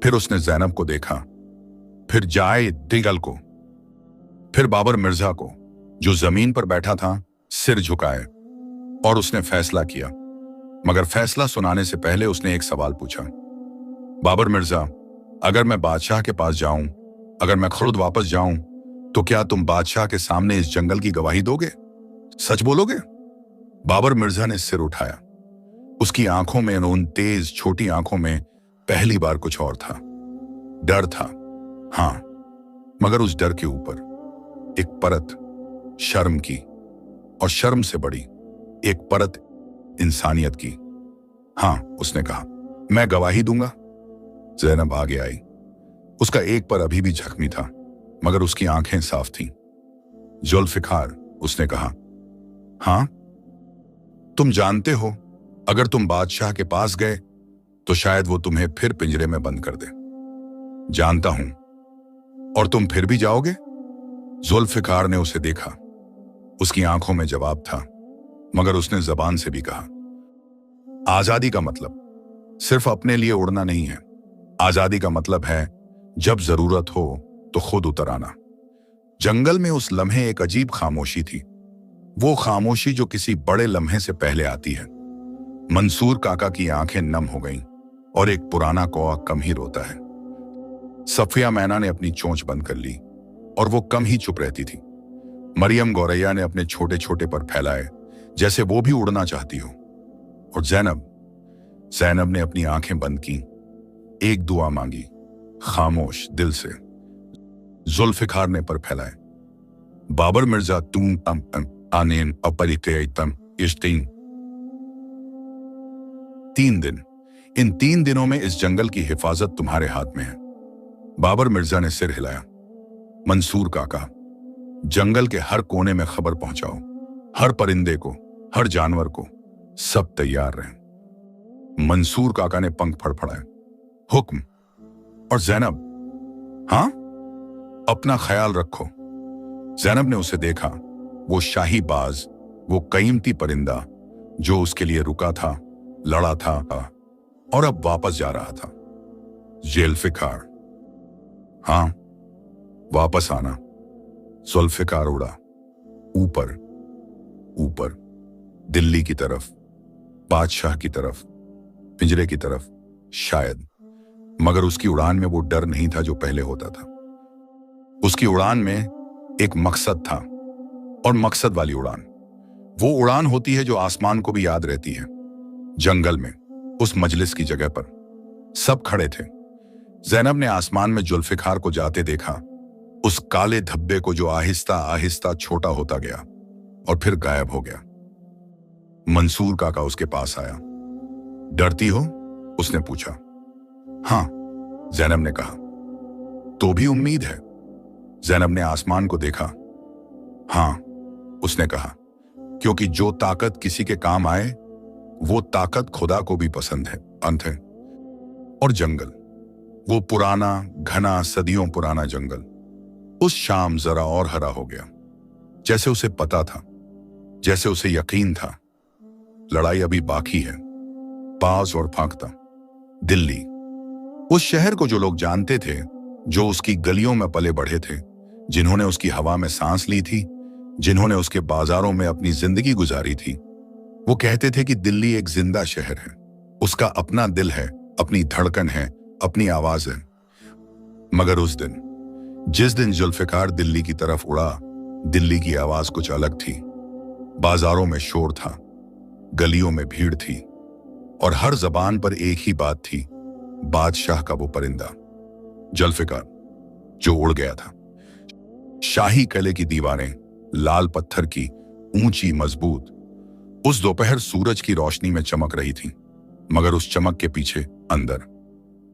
फिर उसने ज़ैनब को देखा, फिर जाए दिगल को, फिर बाबर मिर्जा को, जो जमीन पर बैठा था, सिर झुकाए। और उसने फैसला किया, मगर फैसला सुनाने से पहले उसने एक सवाल पूछा। बाबर मिर्जा, अगर मैं बादशाह के पास जाऊं, अगर मैं खुद वापस जाऊं, तो क्या तुम बादशाह के सामने इस जंगल की गवाही दोगे? सच बोलोगे? बाबर मिर्जा ने सिर उठाया। उसकी आंखों में, उन तेज छोटी आंखों में पहली बार कुछ और था। डर था, हां, मगर उस डर के ऊपर एक परत शर्म की, और शर्म से बड़ी एक परत इंसानियत की। हां, उसने कहा, मैं गवाही दूंगा। ज़ैनब आगे आई। उसका एक पर अभी भी जख्मी था, मगर उसकी आंखें साफ थीं। जुल्फ़िकार, उसने कहा, हां, तुम जानते हो, अगर तुम बादशाह के पास गए तो शायद वो तुम्हें फिर पिंजरे में बंद कर दे। जानता हूं, और तुम फिर भी जाओगे? जुल्फ़िकार ने उसे देखा। उसकी आंखों में जवाब था, मगर उसने जबान से भी कहा, आजादी का मतलब सिर्फ अपने लिए उड़ना नहीं है। आजादी का मतलब है जब जरूरत हो तो खुद उतर आना। जंगल में उस लम्हे एक अजीब खामोशी थी, वो खामोशी जो किसी बड़े लम्हे से पहले आती है। मंसूर काका की आंखें नम हो गईं, और एक पुराना कौवा कम ही रोता है। सफिया मैना ने अपनी चोंच बंद कर ली, और वो कम ही चुप रहती थी। मरियम गौरैया ने अपने छोटे छोटे पर फैलाए, जैसे वो भी उड़ना चाहती हो। और ज़ैनब ने अपनी आंखें बंद की, एक दुआ मांगी, खामोश दिल से। जुल्फ़िकार ने पर फैलाए, बाबर मिर्जा, तुम आनेन अपरितम इश्तीन। 3 दिन, इन 3 दिनों में इस जंगल की हिफाजत तुम्हारे हाथ में है। बाबर मिर्जा ने सिर हिलाया। मंसूर काका, जंगल के हर कोने में खबर पहुंचाओ, हर परिंदे को, हर जानवर को, सब तैयार रहें। मंसूर काका ने पंख फड़फड़ाए। हुक्म। और ज़ैनब, हां, अपना ख्याल रखो। ज़ैनब ने उसे देखा, वो शाही बाज, वो कीमती परिंदा जो उसके लिए रुका था, लड़ा था, और अब वापस जा रहा था। जुल्फ़िकार, हां, वापस आना। जुल्फ़िकार उड़ा, ऊपर ऊपर, दिल्ली की तरफ, बादशाह की तरफ, पिंजरे की तरफ, शायद। मगर उसकी उड़ान में वो डर नहीं था जो पहले होता था। उसकी उड़ान में एक मकसद था, और मकसद वाली उड़ान वो उड़ान होती है जो आसमान को भी याद रहती है। जंगल में उस मजलिस की जगह पर सब खड़े थे। ज़ैनब ने आसमान में जुल्फिकार को जाते देखा, उस काले धब्बे को जो आहिस्ता आहिस्ता छोटा होता गया और फिर गायब हो गया। मंसूर काका उसके पास आया। डरती हो? उसने पूछा। हाँ, ज़ैनब ने कहा। तो भी उम्मीद है? ज़ैनब ने आसमान को देखा। हाँ, उसने कहा, क्योंकि जो ताकत किसी के काम आए वो ताकत खुदा को भी पसंद है। अंत है। और जंगल, वो पुराना घना सदियों पुराना जंगल, उस शाम जरा और हरा हो गया, जैसे उसे पता था, जैसे उसे यकीन था, लड़ाई अभी बाकी है। बाज और फांकता दिल्ली, उस शहर को जो लोग जानते थे, जो उसकी गलियों में पले बढ़े थे, जिन्होंने उसकी हवा में सांस ली थी, जिन्होंने उसके बाजारों में अपनी जिंदगी गुजारी थी, वो कहते थे कि दिल्ली एक जिंदा शहर है, उसका अपना दिल है, अपनी धड़कन है, अपनी आवाज है। मगर उस दिन, जिस दिन जुल्फिकार दिल्ली की तरफ उड़ा, दिल्ली की आवाज कुछ अलग थी। बाजारों में शोर था, गलियों में भीड़ थी, और हर जबान पर एक ही बात थी, बादशाह का वो परिंदा, जुल्फिकार, जो उड़ गया था। शाही किले की दीवारें लाल पत्थर की, ऊंची मजबूत, उस दोपहर सूरज की रोशनी में चमक रही थी, मगर उस चमक के पीछे अंदर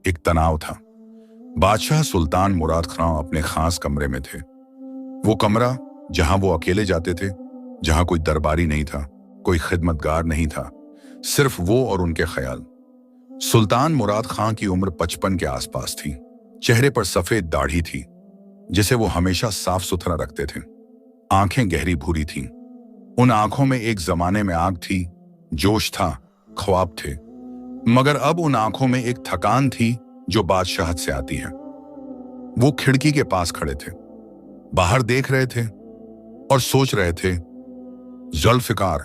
एक तनाव था। बादशाह सुल्तान मुराद खां अपने खास कमरे में थे। वो कमरा जहां वो अकेले जाते थे, जहां कोई दरबारी नहीं था, कोई खिदमतगार नहीं था, सिर्फ वो और उनके ख्याल। सुल्तान मुराद खां की उम्र 55 के आसपास थी। चेहरे पर सफेद दाढ़ी थी, जिसे वो हमेशा साफ सुथरा रखते थे। आंखें गहरी भूरी थीं। उन आंखों में एक जमाने में आग थी, जोश था, ख्वाब थे, मगर अब उन आंखों में एक थकान थी जो बादशाहत से आती है। वो खिड़की के पास खड़े थे, बाहर देख रहे थे और सोच रहे थे। जुल्फिकार,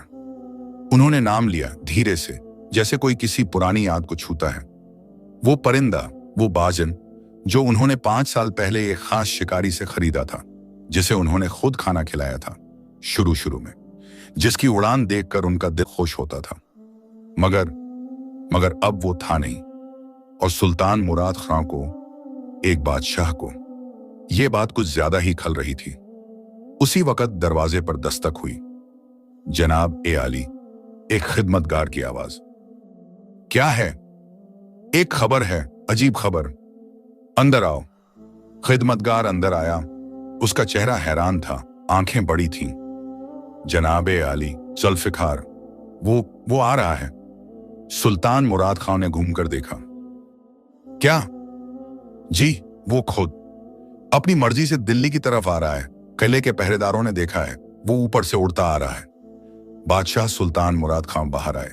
उन्होंने नाम लिया धीरे से, जैसे कोई किसी पुरानी याद को छूता है। वो परिंदा, वो बाजन जो उन्होंने 5 साल पहले एक खास शिकारी से खरीदा था, जिसे उन्होंने खुद खाना खिलाया था शुरू में, जिसकी उड़ान देखकर उनका दिल खुश होता था। मगर अब वो था नहीं, और सुल्तान मुराद खां को, एक बादशाह को, ये बात कुछ ज्यादा ही खल रही थी। उसी वक्त दरवाजे पर दस्तक हुई। जनाब ए आली, एक खिदमतगार की आवाज। क्या है? एक खबर है, अजीब खबर। अंदर आओ। खिदमतगार अंदर आया। उसका चेहरा हैरान था, आंखें बड़ी थीं। जनाब ए आली, जुल्फिकार, वो आ रहा है। सुल्तान मुराद खां ने घूमकर देखा। क्या? जी, वो खुद अपनी मर्जी से दिल्ली की तरफ आ रहा है। किले के पहरेदारों ने देखा है, वो ऊपर से उड़ता आ रहा है। बादशाह सुल्तान मुराद खां बाहर आए।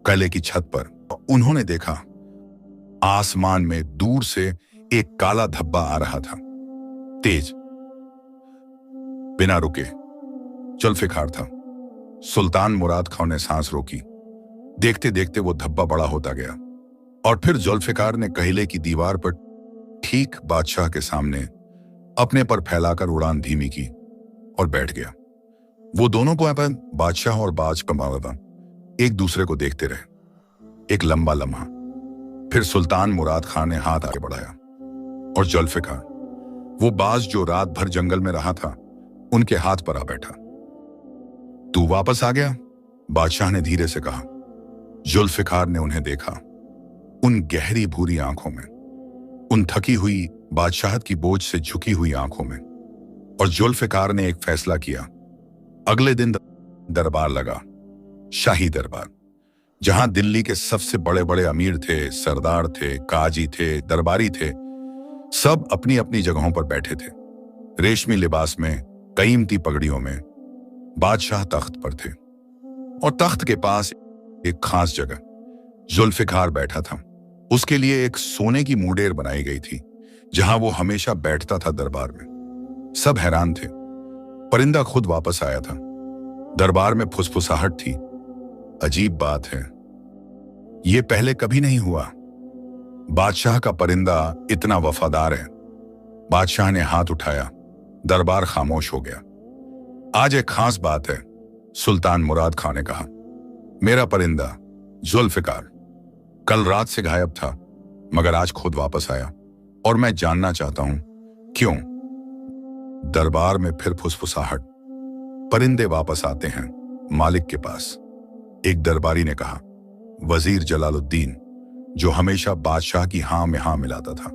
किले की छत पर उन्होंने देखा, आसमान में दूर से एक काला धब्बा आ रहा था, तेज, बिना रुके। जुल्फिकार था। सुल्तान मुराद खां ने सांस रोकी। देखते देखते वो धब्बा बड़ा होता गया, और फिर जुल्फिकार ने किले की दीवार पर ठीक बादशाह के सामने अपने पर फैलाकर उड़ान धीमी की और बैठ गया। वो दोनों को अपन, बादशाह और बाज कमावदा, एक दूसरे को देखते रहे। एक लंबा लम्हा, फिर सुल्तान मुराद खां ने हाथ आगे बढ़ाया, और जुल्फिकार, वो बाज जो रात भर जंगल में रहा था, उनके हाथ पर आ बैठा। तू वापस आ गया? बादशाह ने धीरे से कहा। जुल्फिकार ने उन्हें देखा, उन गहरी भूरी आंखों में, उन थकी हुई बादशाहत की बोझ से झुकी हुई आंखों में, और जुल्फिकार ने एक फैसला किया। अगले दिन दरबार लगा, शाही दरबार, जहां दिल्ली के सबसे बड़े बड़े अमीर थे, सरदार थे, काजी थे, दरबारी थे, सब अपनी अपनी जगहों पर बैठे थे। रेशमी लिबास में, कीमती पगड़ियों में। बादशाह तख्त पर थे, और तख्त के पास एक खास जगह जुल्फिकार बैठा था। उसके लिए एक सोने की मुंडेर बनाई गई थी, जहां वो हमेशा बैठता था दरबार में। सब हैरान थे। परिंदा खुद वापस आया था। दरबार में फुसफुसाहट थी। अजीब बात है, ये पहले कभी नहीं हुआ। बादशाह का परिंदा इतना वफादार है। बादशाह ने हाथ उठाया। दरबार खामोश हो गया। आज एक खास बात है, सुल्तान मुराद खां ने कहा। मेरा परिंदा जुल्फिकार कल रात से गायब था, मगर आज खुद वापस आया और मैं जानना चाहता हूं क्यों। दरबार में फिर फुसफुसाहट। परिंदे वापस आते हैं मालिक के पास, एक दरबारी ने कहा। वजीर जलालुद्दीन, जो हमेशा बादशाह की हां में हां मिलाता था।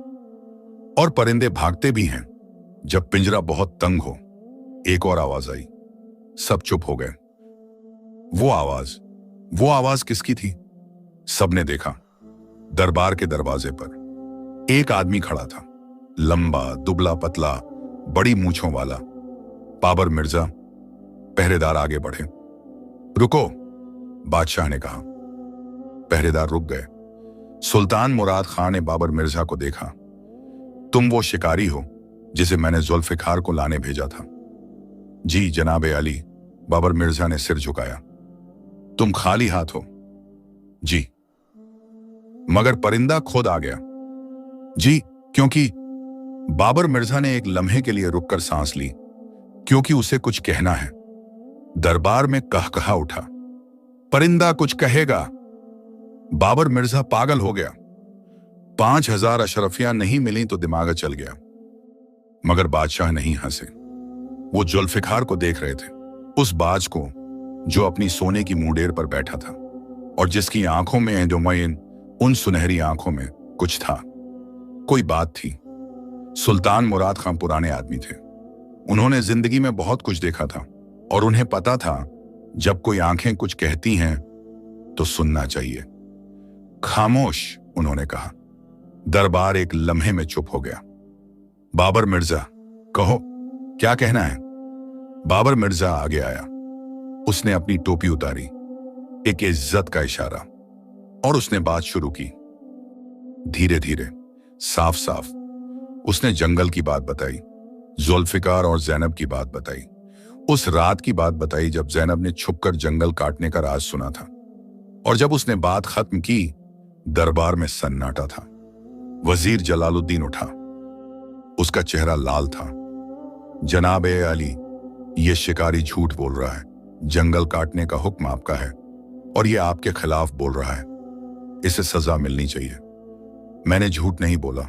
और परिंदे भागते भी हैं जब पिंजरा बहुत तंग हो। एक और आवाज आई। सब चुप हो गए। वो आवाज किसकी थी? सबने देखा। दरबार के दरवाजे पर एक आदमी खड़ा था, लंबा, दुबला पतला, बड़ी मूंछों वाला। बाबर मिर्जा। पहरेदार आगे बढ़े। रुको, बादशाह ने कहा। पहरेदार रुक गए। सुल्तान मुराद खां ने बाबर मिर्जा को देखा। तुम वो शिकारी हो जिसे मैंने जुल्फिकार को लाने भेजा था? जी जनाबे अली, बाबर मिर्जा ने सिर झुकाया। तुम खाली हाथ हो? जी। मगर परिंदा खुद आ गया? जी, क्योंकि बाबर मिर्जा ने एक लम्हे के लिए रुककर सांस ली, क्योंकि उसे कुछ कहना है। दरबार में कहकहा उठा। परिंदा कुछ कहेगा। बाबर मिर्जा पागल हो गया। 5000 अशरफियां नहीं मिली तो दिमाग चल गया। मगर बादशाह नहीं हंसे। वो जुल्फिकार को देख रहे थे, उस बाज को जो अपनी सोने की मुंडेर पर बैठा था और जिसकी आंखों में जो मयन, उन सुनहरी आंखों में कुछ था, कोई बात थी। सुल्तान मुराद खां पुराने आदमी थे। उन्होंने जिंदगी में बहुत कुछ देखा था और उन्हें पता था जब कोई आंखें कुछ कहती हैं तो सुनना चाहिए। खामोश, उन्होंने कहा। दरबार एक लम्हे में चुप हो गया। बाबर मिर्जा, कहो, क्या कहना है? बाबर मिर्जा आगे आया। उसने अपनी टोपी उतारी, एक इज्जत का इशारा, और उसने बात शुरू की। धीरे धीरे, साफ साफ उसने जंगल की बात बताई, जुल्फिकार और जैनब की बात बताई, उस रात की बात बताई जब जैनब ने छुपकर जंगल काटने का राज सुना था। और जब उसने बात खत्म की, दरबार में सन्नाटा था। वजीर जलालुद्दीन उठा। उसका चेहरा लाल था। जनाब ए अली, ये शिकारी झूठ बोल रहा है। जंगल काटने का हुक्म आपका है और ये आपके खिलाफ बोल रहा है। इसे सजा मिलनी चाहिए। मैंने झूठ नहीं बोला,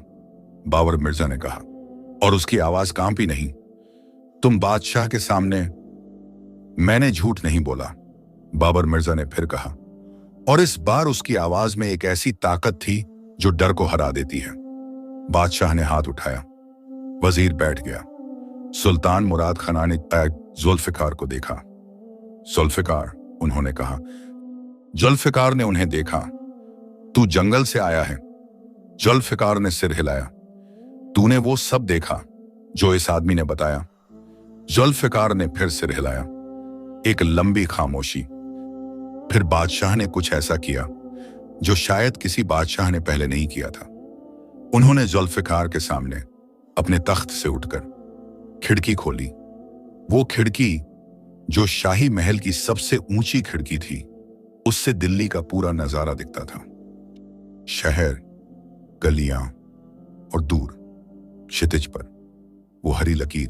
बाबर मिर्जा ने कहा, और उसकी आवाज कांपी नहीं। तुम बादशाह के सामने। मैंने झूठ नहीं बोला, बाबर मिर्जा ने फिर कहा, और इस बार उसकी आवाज में एक ऐसी ताकत थी जो डर को हरा देती है। बादशाह ने हाथ उठाया। वजीर बैठ गया। सुल्तान मुराद खां ने जुल्फिकार को देखा। जुल्फिकार, उन्होंने कहा। जुल्फिकार ने उन्हें देखा। तू जंगल से आया है? जुल्फिकार ने सिर हिलाया। तूने वो सब देखा जो इस आदमी ने बताया? जुल्फिकार ने फिर सिर हिलाया। एक लंबी खामोशी। फिर बादशाह ने कुछ ऐसा किया जो शायद किसी बादशाह ने पहले नहीं किया था। उन्होंने जुल्फिकार के सामने अपने तख्त से उठकर खिड़की खोली। वो खिड़की जो शाही महल की सबसे ऊंची खिड़की थी, उससे दिल्ली का पूरा नजारा दिखता था। शहर, गलियां और दूर क्षितिज पर वो हरी लकीर,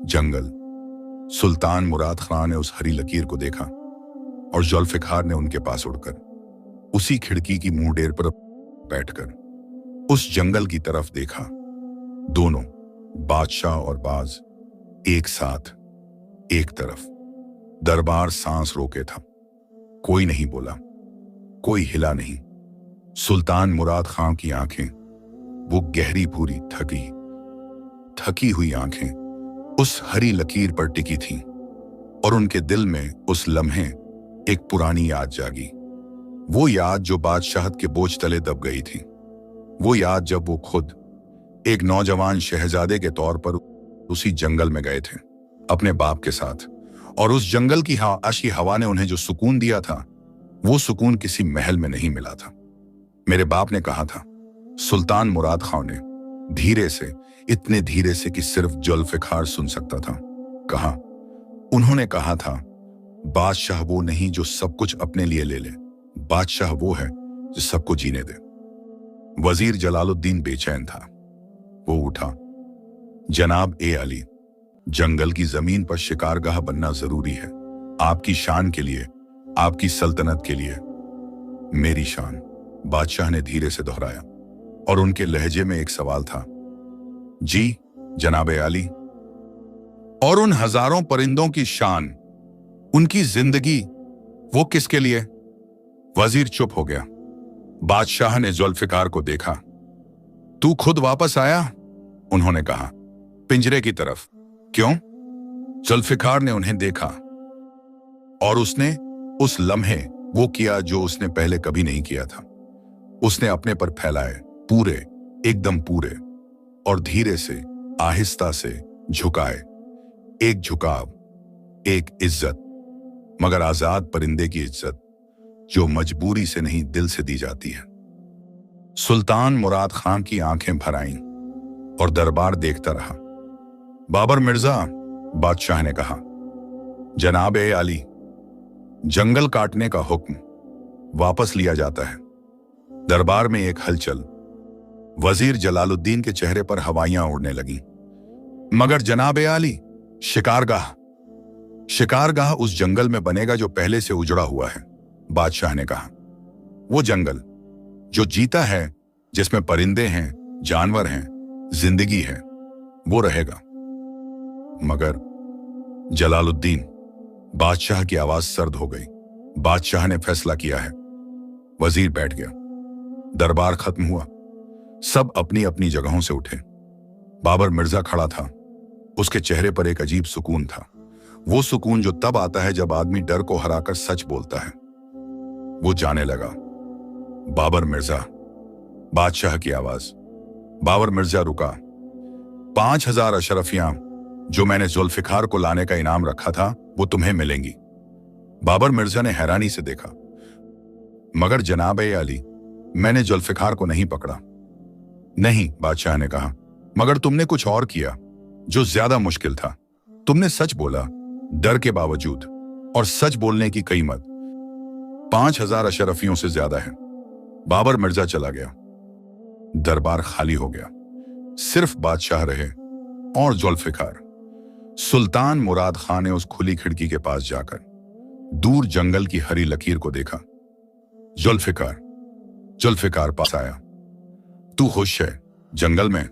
जंगल। सुल्तान मुराद खां ने उस हरी लकीर को देखा और जुल्फिकार ने उनके पास उड़कर उसी खिड़की की मुंडेर पर बैठकर उस जंगल की तरफ देखा। दोनों, बादशाह और बाज, एक साथ, एक तरफ। दरबार सांस रोके था। कोई नहीं बोला, कोई हिला नहीं। सुल्तान मुराद खां की आंखें, वो गहरी भूरी थकी हुई आंखें, उस हरी लकीर पर टिकी थीं, और उनके दिल में उस लम्हे एक पुरानी याद जागी। वो याद जो बादशाहत के बोझ तले दब गई थी। वो याद जब वो खुद एक नौजवान शहजादे के तौर पर उसी जंगल में गए थे अपने बाप के साथ, और उस जंगल की आशी हवा ने उन्हें जो सुकून दिया था, वो सुकून किसी महल में नहीं मिला था। मेरे बाप ने कहा था, सुल्तान मुराद खां ने धीरे से, इतने धीरे से कि सिर्फ जुल्फिकार सुन सकता था, कहा। उन्होंने कहा था, बादशाह वो नहीं जो सब कुछ अपने लिए ले ले, बादशाह वो है जो सबको जीने दे। वजीर जलालुद्दीन बेचैन था। वो उठा। जनाब ए अली, जंगल की जमीन पर शिकारगाह बनना जरूरी है, आपकी शान के लिए, आपकी सल्तनत के लिए। मेरी शान, बादशाह ने धीरे से दोहराया, और उनके लहजे में एक सवाल था। जी जनाब ए अली। और उन हजारों परिंदों की शान, उनकी जिंदगी, वो किसके लिए? वजीर चुप हो गया। बादशाह ने जुल्फिकार को देखा। तू खुद वापस आया? उन्होंने कहा, पिंजरे की तरफ। क्यों? जुल्फिकार ने उन्हें देखा, और उसने उस लम्हे वो किया जो उसने पहले कभी नहीं किया था। उसने अपने पर फैलाए, पूरे, एकदम पूरे, और धीरे से, आहिस्ता से झुकाए। एक झुकाव, एक इज्जत, मगर आजाद परिंदे की इज्जत, जो मजबूरी से नहीं दिल से दी जाती है। सुल्तान मुराद खान की आंखें भर आईं और दरबार देखता रहा। बाबर मिर्जा, बादशाह ने कहा, जनाब ए अली, जंगल काटने का हुक्म वापस लिया जाता है। दरबार में एक हलचल। वजीर जलालुद्दीन के चेहरे पर हवाइयां उड़ने लगीं। मगर जनाब ए अली, शिकारगाह उस जंगल में बनेगा जो पहले से उजड़ा हुआ है, बादशाह ने कहा। वो जंगल जो जीता है, जिसमें परिंदे हैं, जानवर हैं, जिंदगी है, वो रहेगा। मगर जलालुद्दीन, बादशाह की आवाज सर्द हो गई। बादशाह ने फैसला किया है। वजीर बैठ गया। दरबार खत्म हुआ। सब अपनी अपनी जगहों से उठे। बाबर मिर्जा खड़ा था। उसके चेहरे पर एक अजीब सुकून था। वो सुकून जो तब आता है जब आदमी डर को हराकर सच बोलता है। वो जाने लगा। बाबर मिर्जा, बादशाह की आवाज। बाबर मिर्जा रुका। 5000 अशरफियां जो मैंने जुल्फिकार को लाने का इनाम रखा था, वो तुम्हें मिलेंगी। बाबर मिर्जा ने हैरानी से देखा। मगर जनाब ए अली, मैंने जुल्फिकार को नहीं पकड़ा। नहीं, बादशाह ने कहा, मगर तुमने कुछ और किया जो ज्यादा मुश्किल था। तुमने सच बोला, डर के बावजूद, और सच बोलने की कीमत 5000 अशरफियों से ज्यादा है। बाबर मिर्जा चला गया। दरबार खाली हो गया। सिर्फ बादशाह रहे और जुल्फिकार। सुल्तान मुराद खान ने उस खुली खिड़की के पास जाकर दूर जंगल की हरी लकीर को देखा। जुल्फिकार पास आया। तू खुश है जंगल में?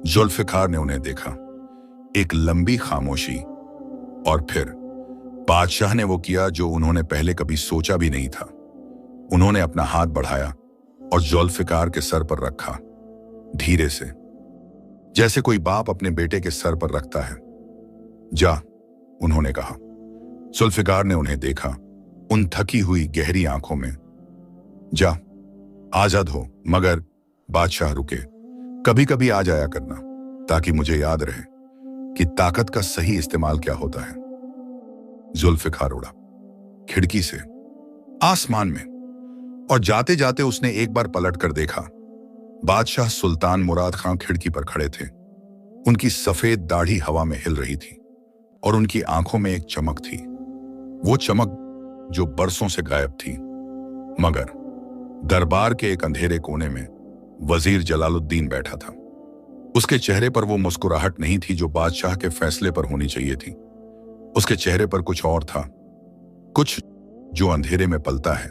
जुल्फिकार ने उन्हें देखा। एक लंबी खामोशी, और फिर बादशाह ने वो किया जो उन्होंने पहले कभी सोचा भी नहीं था। उन्होंने अपना हाथ बढ़ाया और जुल्फिकार के सर पर रखा, धीरे से, जैसे कोई बाप अपने बेटे के सर पर रखता है। जा, उन्होंने कहा। जुल्फिकार ने उन्हें देखा, उन थकी हुई गहरी आंखों में। जा, आजाद हो। मगर बादशाह रुके। कभी कभी आ जाया करना, ताकि मुझे याद रहे कि ताकत का सही इस्तेमाल क्या होता है। जुल्फिकार उड़ा खिड़की से आसमान में, और जाते जाते उसने एक बार पलट कर देखा। बादशाह सुल्तान मुराद खान खिड़की पर खड़े थे। उनकी सफेद दाढ़ी हवा में हिल रही थी, और उनकी आंखों में एक चमक थी, वो चमक जो बरसों से गायब थी। मगर दरबार के एक अंधेरे कोने में वजीर जलालुद्दीन बैठा था। उसके चेहरे पर वो मुस्कुराहट नहीं थी जो बादशाह के फैसले पर होनी चाहिए थी। उसके चेहरे पर कुछ और था, कुछ जो अंधेरे में पलता है,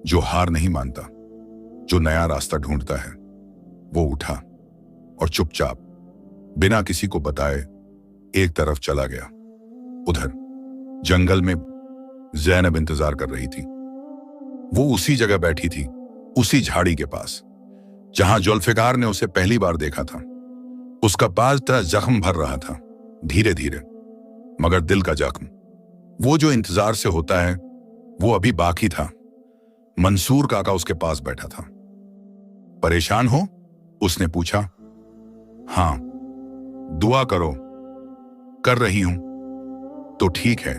जो हार नहीं मानता, जो नया रास्ता ढूंढता है। वो उठा और चुपचाप, बिना किसी को बताए, एक तरफ चला गया। उधर जंगल में ज़ैनब इंतजार कर रही थी। वो उसी जगह बैठी थी, उसी झाड़ी के पास, जहां जुल्फिकार ने उसे पहली बार देखा था। उसका पास जख्म भर रहा था, धीरे धीरे, मगर दिल का जख्म। वो जो इंतजार से होता है, वो अभी बाकी था। मंसूर काका उसके पास बैठा था। परेशान हो? उसने पूछा। हां, दुआ करो। कर रही हूं। तो ठीक है,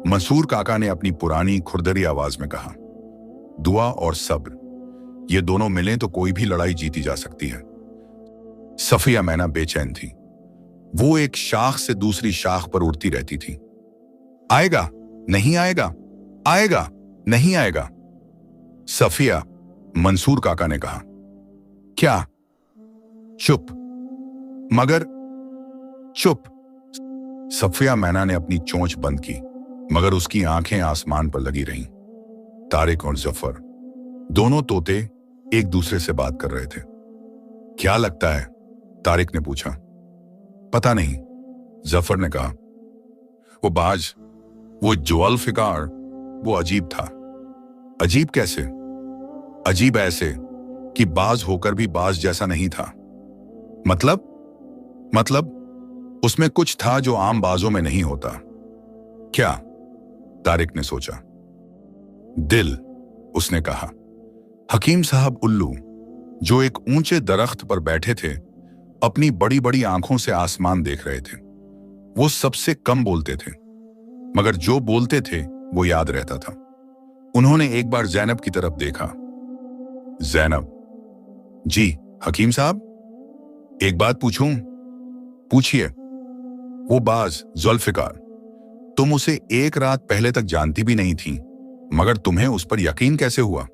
मंसूर काका ने अपनी पुरानी खुरदरी आवाज में कहा। दुआ और सब्र, ये दोनों मिलें तो कोई भी लड़ाई जीती जा सकती है। सफिया मैना बेचैन थी। वो एक शाख से दूसरी शाख पर उड़ती रहती थी। आएगा, नहीं आएगा, आएगा, नहीं आएगा। सफिया, मंसूर काका ने कहा। क्या? चुप। मगर चुप। सफिया मैना ने अपनी चोंच बंद की, मगर उसकी आंखें आसमान पर लगी रहीं। तारिक और जफर दोनों तोते एक दूसरे से बात कर रहे थे। क्या लगता है? तारिक ने पूछा। पता नहीं, जफर ने कहा। वो बाज, वो जुल्फ़िकार, वो अजीब था। अजीब कैसे? अजीब ऐसे कि बाज होकर भी बाज जैसा नहीं था। मतलब उसमें कुछ था जो आम बाजों में नहीं होता। क्या? तारिक ने सोचा। दिल, उसने कहा। हकीम साहब उल्लू, जो एक ऊंचे दरख्त पर बैठे थे, अपनी बड़ी बड़ी आंखों से आसमान देख रहे थे। वो सबसे कम बोलते थे, मगर जो बोलते थे वो याद रहता था। उन्होंने एक बार ज़ैनब की तरफ देखा। ज़ैनब, जी हकीम साहब, एक बात पूछूं? पूछिए। वो बाज जुल्फ़िकार, तुम उसे एक रात पहले तक जानती भी नहीं थी, मगर तुम्हें उस पर यकीन कैसे हुआ?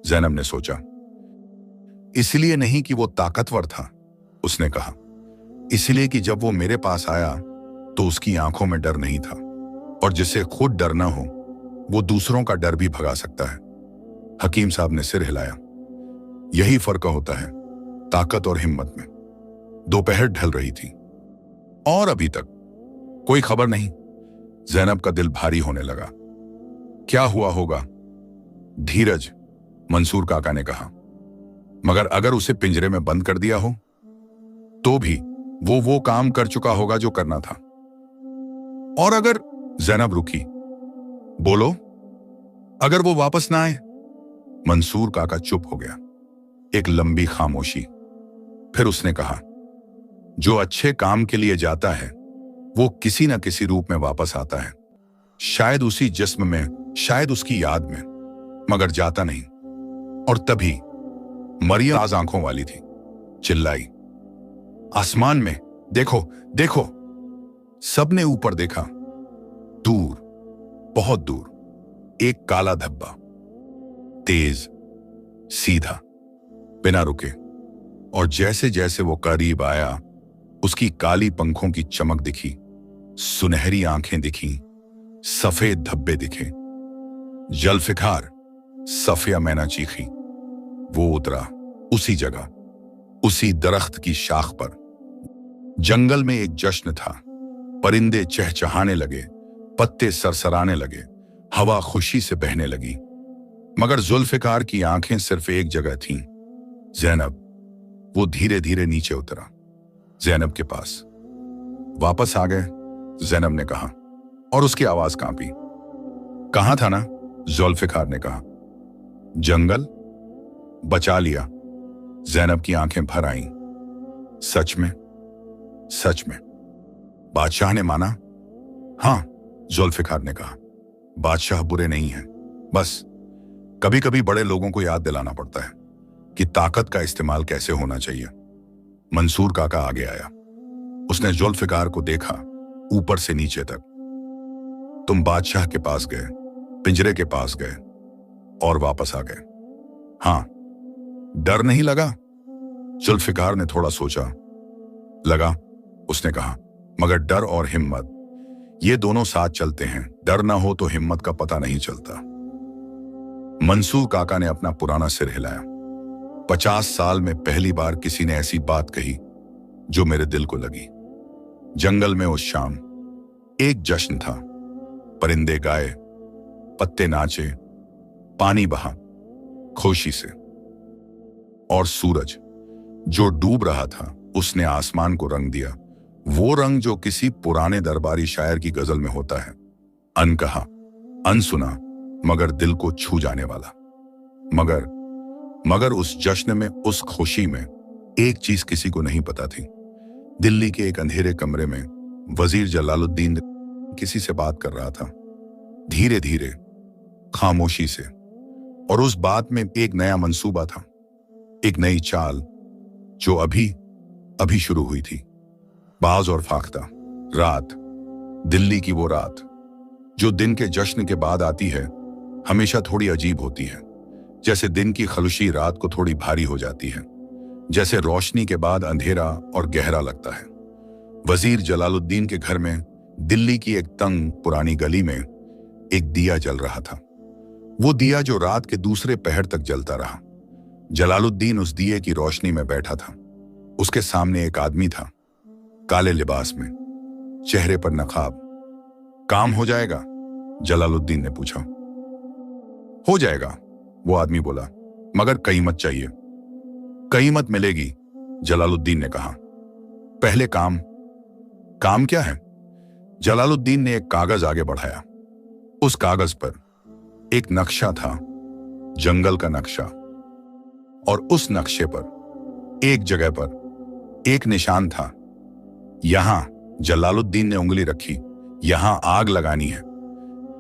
ज़ैनब ने सोचा। इसलिए नहीं कि वो ताकतवर था, उसने कहा। इसलिए कि जब वो मेरे पास आया तो उसकी आंखों में डर नहीं था, और जिसे खुद डर ना हो वो दूसरों का डर भी भगा सकता है। हकीम साहब ने सिर हिलाया। यही फर्क होता है ताकत और हिम्मत में। दोपहर ढल रही थी और अभी तक कोई खबर नहीं। ज़ैनब का दिल भारी होने लगा। क्या हुआ होगा? धीरज, मंसूर काका ने कहा। मगर अगर उसे पिंजरे में बंद कर दिया हो तो भी वो काम कर चुका होगा जो करना था। और अगर? ज़ैनब रुकी। बोलो। अगर वो वापस ना आए? मंसूर काका चुप हो गया। एक लंबी खामोशी। फिर उसने कहा, जो अच्छे काम के लिए जाता है वो किसी न किसी रूप में वापस आता है। शायद उसी जिस्म में, शायद उसकी याद में, मगर जाता नहीं। और तभी मरियम आज आंखों वाली थी, चिल्लाई, आसमान में देखो, देखो। सबने ऊपर देखा। दूर, बहुत दूर, एक काला धब्बा, तेज, सीधा, बिना रुके। और जैसे जैसे वो करीब आया, उसकी काली पंखों की चमक दिखी, सुनहरी आंखें दिखी, सफेद धब्बे दिखे। जुल्फ़िकार, सफिया मैना चीखी। वो उतरा उसी जगह, उसी दरख्त की शाख पर। जंगल में एक जश्न था। परिंदे चहचहाने लगे, पत्ते सरसराने लगे, हवा खुशी से बहने लगी। मगर जुल्फ़िकार की आंखें सिर्फ एक जगह थीं, ज़ैनब। वो धीरे धीरे नीचे उतरा, ज़ैनब के पास। वापस आ गए, ज़ैनब ने कहा, और उसकी आवाज कांपी। कहां था ना? जुल्फ़िकार ने कहा। जंगल। बचा लिया। ज़ैनब की आंखें भर आईं। सच में? सच में? बादशाह ने माना? हां, जुल्फ़िकार ने कहा। बादशाह बुरे नहीं हैं, बस कभी कभी बड़े लोगों को याद दिलाना पड़ता है कि ताकत का इस्तेमाल कैसे होना चाहिए। मंसूर काका आगे आया। उसने जुल्फ़िकार को देखा, ऊपर से नीचे तक। तुम बादशाह के पास गए, पिंजरे के पास गए और वापस आ गए। हां, डर नहीं लगा? जुल्फ़िकार ने थोड़ा सोचा। लगा, उसने कहा, मगर डर और हिम्मत, ये दोनों साथ चलते हैं। डर ना हो तो हिम्मत का पता नहीं चलता। मंसूर काका ने अपना पुराना सिर हिलाया। 50 साल में पहली बार किसी ने ऐसी बात कही जो मेरे दिल को लगी। जंगल में उस शाम एक जश्न था। परिंदे गाए, पत्ते नाचे, पानी बहा खुशी से। और सूरज जो डूब रहा था, उसने आसमान को रंग दिया। वो रंग जो किसी पुराने दरबारी शायर की गजल में होता है। अनकहा, अनसुना, मगर दिल को छू जाने वाला। मगर उस जश्न में, उस खुशी में एक चीज किसी को नहीं पता थी। दिल्ली के एक अंधेरे कमरे में वजीर जलालुद्दीन किसी से बात कर रहा था, धीरे धीरे, खामोशी से। और उस बात में एक नया मंसूबा था, एक नई चाल जो अभी शुरू हुई थी। बाज और फाख्ता। रात, दिल्ली की वो रात जो दिन के जश्न के बाद आती है, हमेशा थोड़ी अजीब होती है। जैसे दिन की खलुशी रात को थोड़ी भारी हो जाती है, जैसे रोशनी के बाद अंधेरा और गहरा लगता है। वजीर जलालुद्दीन के घर में दिल्ली की एक तंग पुरानी गली में एक दिया जल रहा था। वो दिया जो रात के दूसरे पहर तक जलता रहा। जलालुद्दीन उस दिए की रोशनी में बैठा था। उसके सामने एक आदमी था, काले लिबास में, चेहरे पर नकाब। काम हो जाएगा? जलालुद्दीन ने पूछा। हो जाएगा, वो आदमी बोला, मगर कीमत चाहिए। कीमत मिलेगी, जलालुद्दीन ने कहा। पहले काम। काम क्या है? जलालुद्दीन ने एक कागज आगे बढ़ाया। उस कागज पर एक नक्शा था, जंगल का नक्शा, और उस नक्शे पर एक जगह पर एक निशान था। यहां, जलालुद्दीन ने उंगली रखी, यहां आग लगानी है।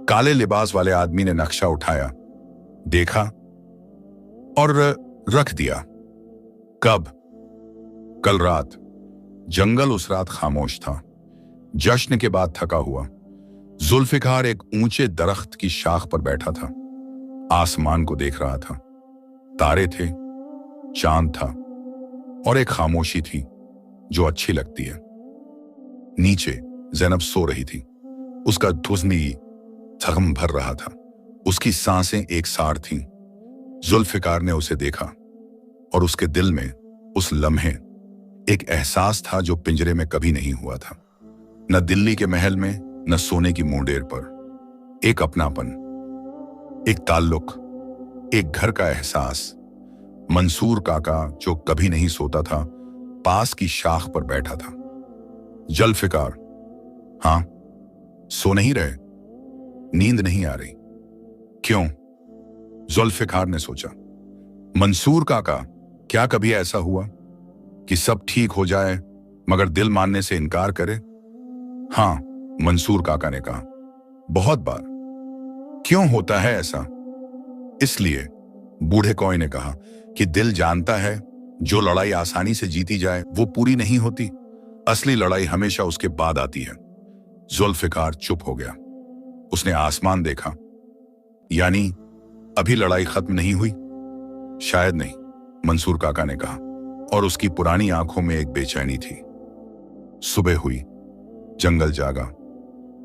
काले लिबास वाले आदमी ने नक्शा उठाया, देखा और रख दिया। कब? कल रात। जंगल उस रात खामोश था, जश्न के बाद थका हुआ। जुल्फिकार एक ऊंचे दरख्त की शाख पर बैठा था, आसमान को देख रहा था। तारे थे, चांद था, और एक खामोशी थी जो अच्छी लगती है। नीचे ज़ैनब सो रही थी। उसका धुज़नी थगम भर रहा था, उसकी सांसें एक सार थीं। जुल्फिकार ने उसे देखा और उसके दिल में उस लम्हे एक एहसास था जो पिंजरे में कभी नहीं हुआ था। न दिल्ली के महल में, न सोने की मुंडेर पर। एक अपनापन, एक ताल्लुक, एक घर का एहसास। मंसूर काका, जो कभी नहीं सोता था, पास की शाख पर बैठा था। जुल्फिकार, हाँ, सो नहीं रहे? नींद नहीं आ रही? क्यों? जुल्फिकार ने सोचा। मंसूर काका, क्या कभी ऐसा हुआ कि सब ठीक हो जाए मगर दिल मानने से इनकार करे? हाँ, मंसूर काका ने कहा, बहुत बार। क्यों होता है ऐसा? इसलिए, बूढ़े कौए ने कहा, कि दिल जानता है जो लड़ाई आसानी से जीती जाए वो पूरी नहीं होती। असली लड़ाई हमेशा उसके बाद आती है। जुल्फिकार चुप हो गया। उसने आसमान देखा। यानी अभी लड़ाई खत्म नहीं हुई? शायद नहीं, मंसूर काका ने कहा, और उसकी पुरानी आंखों में एक बेचैनी थी। सुबह हुई, जंगल जागा,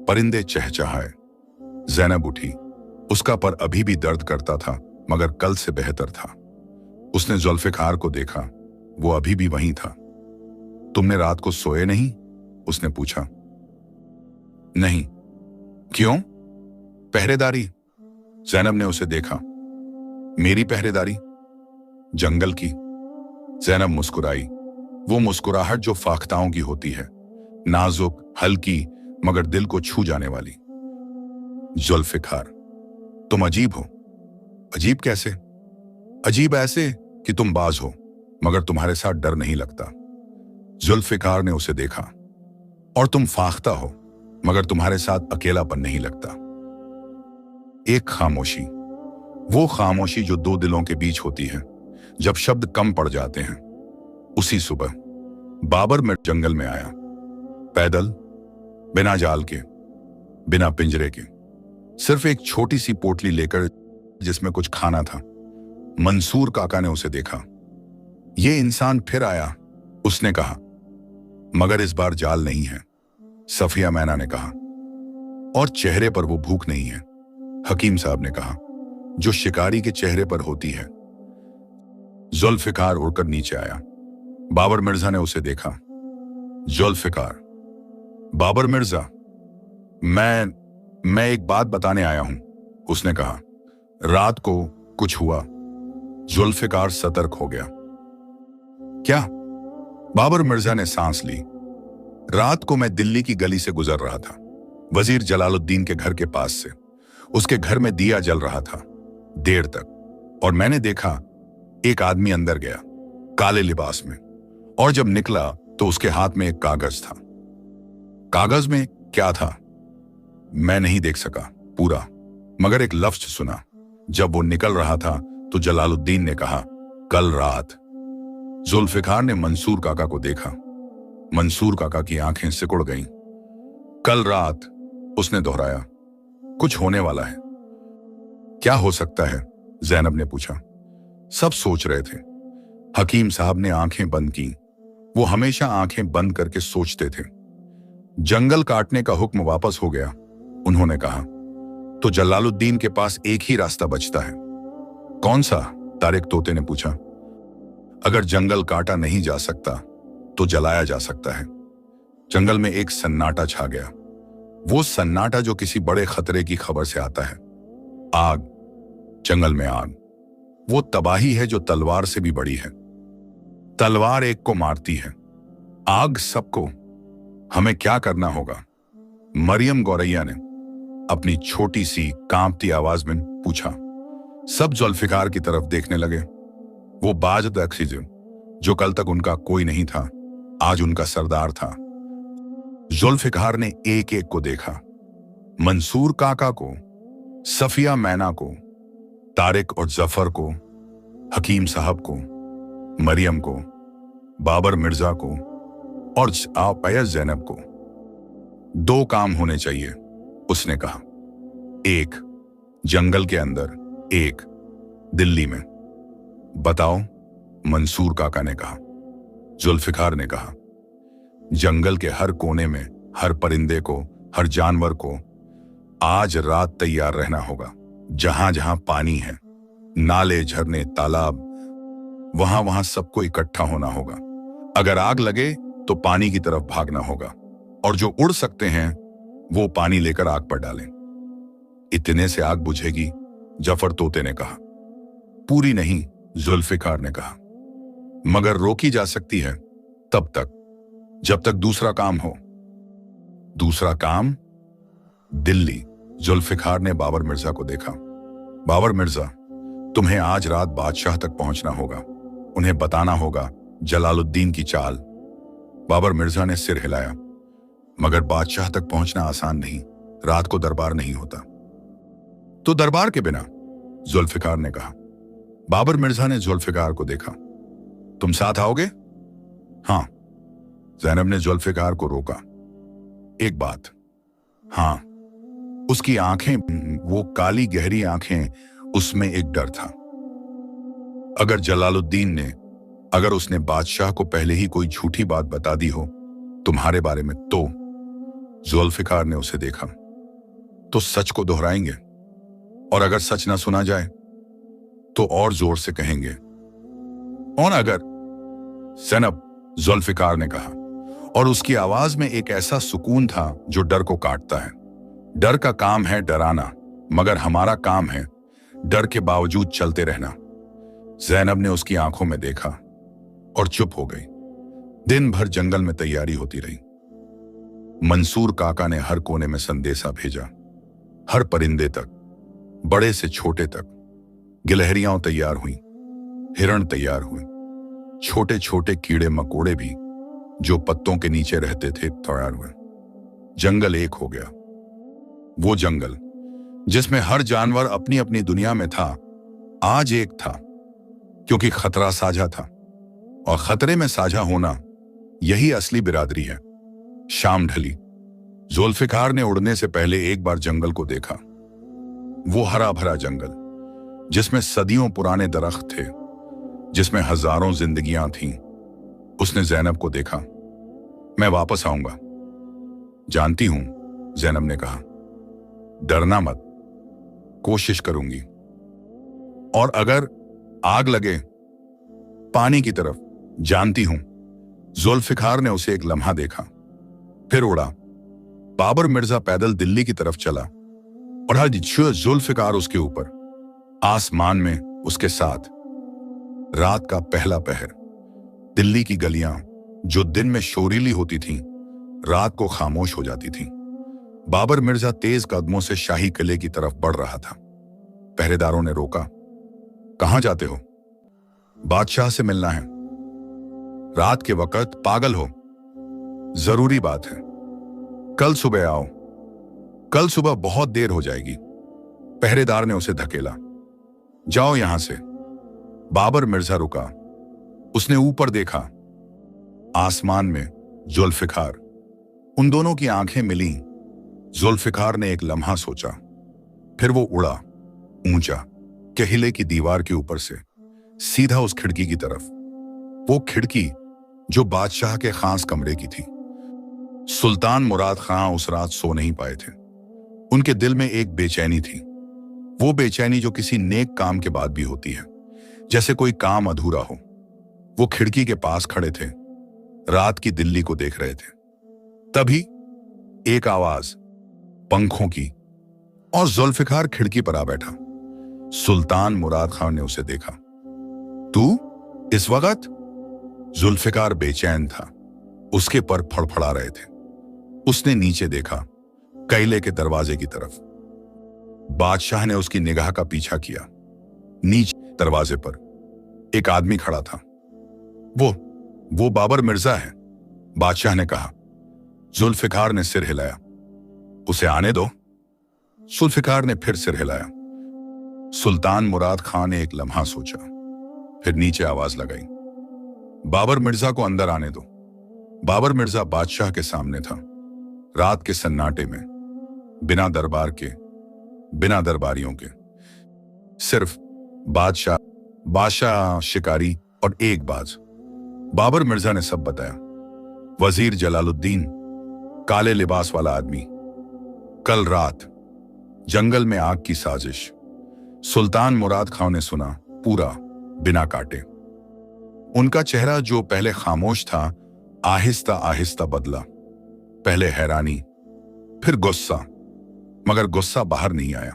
परिंदे चहचहाए। ज़ैनब उठी। उसका पर अभी भी दर्द करता था, मगर कल से बेहतर था। उसने जुल्फिकार को देखा, वो अभी भी वहीं था। तुमने रात को सोए नहीं? उसने पूछा। नहीं। क्यों? पहरेदारी। ज़ैनब ने उसे देखा। मेरी पहरेदारी? जंगल की। ज़ैनब मुस्कुराई, वो मुस्कुराहट जो फाख्ताओं की होती है, नाजुक, हल्की, मगर दिल को छू जाने वाली। जुल्फिकार, तुम अजीब हो। अजीब कैसे? अजीब ऐसे कि तुम बाज हो, मगर तुम्हारे साथ डर नहीं लगता। जुल्फिकार ने उसे देखा। और तुम फाख्ता हो, मगर तुम्हारे साथ अकेलापन नहीं लगता। एक खामोशी, वो खामोशी जो दो दिलों के बीच होती है, जब शब्द कम पड़ जाते हैं। उसी सुबह बाबर मिर्च जंगल में आया, पैदल, बिना जाल के, बिना पिंजरे के, सिर्फ एक छोटी सी पोटली लेकर जिसमें कुछ खाना था। मंसूर काका ने उसे देखा। ये इंसान फिर आया, उसने कहा, मगर इस बार जाल नहीं है, सफिया मैना ने कहा, और चेहरे पर वो भूख नहीं है, हकीम साहब ने कहा, जो शिकारी के चेहरे पर होती है। जुल्फिकार उड़कर नीचे आया। बाबर मिर्जा ने उसे देखा। जुल्फिकार, बाबर मिर्जा, मैं एक बात बताने आया हूं, उसने कहा। रात को कुछ हुआ। जुल्फिकार सतर्क हो गया। क्या? बाबर मिर्जा ने सांस ली। रात को मैं दिल्ली की गली से गुजर रहा था, वजीर जलालुद्दीन के घर के पास से। उसके घर में दिया जल रहा था देर तक, और मैंने देखा एक आदमी अंदर गया, काले लिबास में, और जब निकला तो उसके हाथ में एक कागज था। कागज में क्या था मैं नहीं देख सका पूरा, मगर एक लफ्ज सुना। जब वो निकल रहा था तो जलालुद्दीन ने कहा, कल रात। जुल्फिकार ने मंसूर काका को देखा। मंसूर काका की आंखें सिकुड़ गईं। कल रात, उसने दोहराया। कुछ होने वाला है। क्या हो सकता है? ज़ैनब ने पूछा। सब सोच रहे थे। हकीम साहब ने आंखें बंद की। वो हमेशा आंखें बंद करके सोचते थे। जंगल काटने का हुक्म वापस हो गया। उन्होंने कहा, तो जलालुद्दीन के पास एक ही रास्ता बचता है। कौन सा? तारिक तोते ने पूछा। अगर जंगल काटा नहीं जा सकता तो जलाया जा सकता है। जंगल में एक सन्नाटा छा गया। वो सन्नाटा जो किसी बड़े खतरे की खबर से आता है। आग, जंगल में आग। वो तबाही है जो तलवार से भी बड़ी है। तलवार एक को मारती है, आग सबको। हमें क्या करना होगा? मरियम गौरैया ने अपनी छोटी सी कांपती आवाज में पूछा। सब जुल्फिकार की तरफ देखने लगे। वो बाजद अक्सीजन जो कल तक उनका कोई नहीं था, आज उनका सरदार था। जुल्फिकार ने एक एक को देखा। मंसूर काका को, सफिया मैना को, तारिक और जफर को, हकीम साहब को, मरियम को, बाबर मिर्जा को और ज़ैनब को। दो काम होने चाहिए, उसने कहा। एक जंगल के अंदर, एक दिल्ली में। बताओ, मंसूर काका ने कहा। जुल्फिकार ने कहा, जंगल के हर कोने में, हर परिंदे को, हर जानवर को आज रात तैयार रहना होगा। जहां जहां पानी है, नाले, झरने, तालाब, वहां वहां सबको इकट्ठा होना होगा। अगर आग लगे तो पानी की तरफ भागना होगा और जो उड़ सकते हैं वो पानी लेकर आग पर डालें। इतने से आग बुझेगी, जफर तोते ने कहा। पूरी नहीं, जुल्फिकार ने कहा, मगर रोकी जा सकती है तब तक जब तक दूसरा काम हो। दूसरा काम? दिल्ली। जुल्फिकार ने बाबर मिर्जा को देखा। बाबर मिर्जा, तुम्हें आज रात बादशाह तक पहुंचना होगा। उन्हें बताना होगा जलालुद्दीन की चाल। बाबर मिर्जा ने सिर हिलाया। मगर बादशाह तक पहुंचना आसान नहीं, रात को दरबार नहीं होता। तो दरबार के बिना? जुल्फिकार ने कहा। बाबर मिर्जा ने जुल्फिकार को देखा। तुम साथ आओगे? हाँ। ज़ैनब ने जुल्फिकार को रोका। एक बात। हाँ। उसकी आंखें, वो काली गहरी आंखें, उसमें एक डर था। अगर जलालुद्दीन ने, अगर उसने बादशाह को पहले ही कोई झूठी बात बता दी हो तुम्हारे बारे में तो? जुल्फिकार ने उसे देखा। तो सच को दोहराएंगे, और अगर सच ना सुना जाए तो और जोर से कहेंगे। और अगर? ज़ैनब, जुल्फिकार ने कहा, और उसकी आवाज में एक ऐसा सुकून था जो डर को काटता है। डर का काम है डराना, मगर हमारा काम है डर के बावजूद चलते रहना। ज़ैनब ने उसकी आंखों में देखा और चुप हो गई। दिन भर जंगल में तैयारी होती रही। मंसूर काका ने हर कोने में संदेशा भेजा, हर परिंदे तक, बड़े से छोटे तक। गिलहरियां तैयार हुई, हिरण तैयार हुए, छोटे छोटे कीड़े मकोड़े भी जो पत्तों के नीचे रहते थे तैयार हुए। जंगल एक हो गया। वो जंगल जिसमें हर जानवर अपनी अपनी दुनिया में था, आज एक था, क्योंकि खतरा साझा था, और खतरे में साझा होना यही असली बिरादरी है। शाम ढली। जुल्फिकार ने उड़ने से पहले एक बार जंगल को देखा। वो हरा भरा जंगल जिसमें सदियों पुराने दरख्त थे, जिसमें हजारों जिंदगियां थीं। उसने ज़ैनब को देखा। मैं वापस आऊंगा। जानती हूं, ज़ैनब ने कहा। डरना मत, कोशिश करूंगी। और अगर आग लगे पानी की तरफ? जानती हूं। जुल्फिकार ने उसे एक लम्हा देखा, फिर उड़ा। बाबर मिर्जा पैदल दिल्ली की तरफ चला और हर जुल्फिकार उसके ऊपर, आसमान में उसके साथ। रात का पहला पहर। दिल्ली की गलियां जो दिन में शोरीली होती थीं, रात को खामोश हो जाती थीं। बाबर मिर्जा तेज कदमों से शाही किले की तरफ बढ़ रहा था। पहरेदारों ने रोका। कहां जाते हो? बादशाह से मिलना है। रात के वक्त? पागल हो, जरूरी बात है। कल सुबह आओ। कल सुबह बहुत देर हो जाएगी। पहरेदार ने उसे धकेला। जाओ यहां से। बाबर मिर्जा रुका। उसने ऊपर देखा। आसमान में जुल्फिकार। उन दोनों की आंखें मिली। जुल्फिकार ने एक लम्हा सोचा, फिर वो उड़ा ऊंचा, कहले की दीवार के ऊपर से सीधा उस खिड़की की तरफ, वो खिड़की जो बादशाह के खास कमरे की थी। सुल्तान मुराद खां उस रात सो नहीं पाए थे। उनके दिल में एक बेचैनी थी, वो बेचैनी जो किसी नेक काम के बाद भी होती है, जैसे कोई काम अधूरा हो। वो खिड़की के पास खड़े थे, रात की दिल्ली को देख रहे थे। तभी एक आवाज, पंखों की, और जुल्फिकार खिड़की पर आ बैठा। सुल्तान मुराद खान ने उसे देखा। तू इस वक्त? जुल्फिकार बेचैन था, उसके पर फड़फड़ा रहे थे। उसने नीचे देखा, कैले के दरवाजे की तरफ। बादशाह ने उसकी निगाह का पीछा किया। नीचे दरवाजे पर एक आदमी खड़ा था। वो बाबर मिर्जा है, बादशाह ने कहा। जुल्फिकार ने सिर हिलाया। उसे आने दो। जुल्फिकार ने फिर सिर हिलाया। सुल्तान मुराद खान ने एक लम्हा सोचा, फिर नीचे आवाज लगाई, बाबर मिर्जा को अंदर आने दो। बाबर मिर्जा बादशाह के सामने था, रात के सन्नाटे में, बिना दरबार के, बिना दरबारियों के, सिर्फ बादशाह, शिकारी और एक बाज। बाबर मिर्जा ने सब बताया। वजीर जलालुद्दीन, काले लिबास वाला आदमी, कल रात जंगल में आग की साजिश। सुल्तान मुराद खां ने सुना पूरा, बिना काटे। उनका चेहरा जो पहले खामोश था, आहिस्ता आहिस्ता बदला। पहले हैरानी, फिर गुस्सा, मगर गुस्सा बाहर नहीं आया।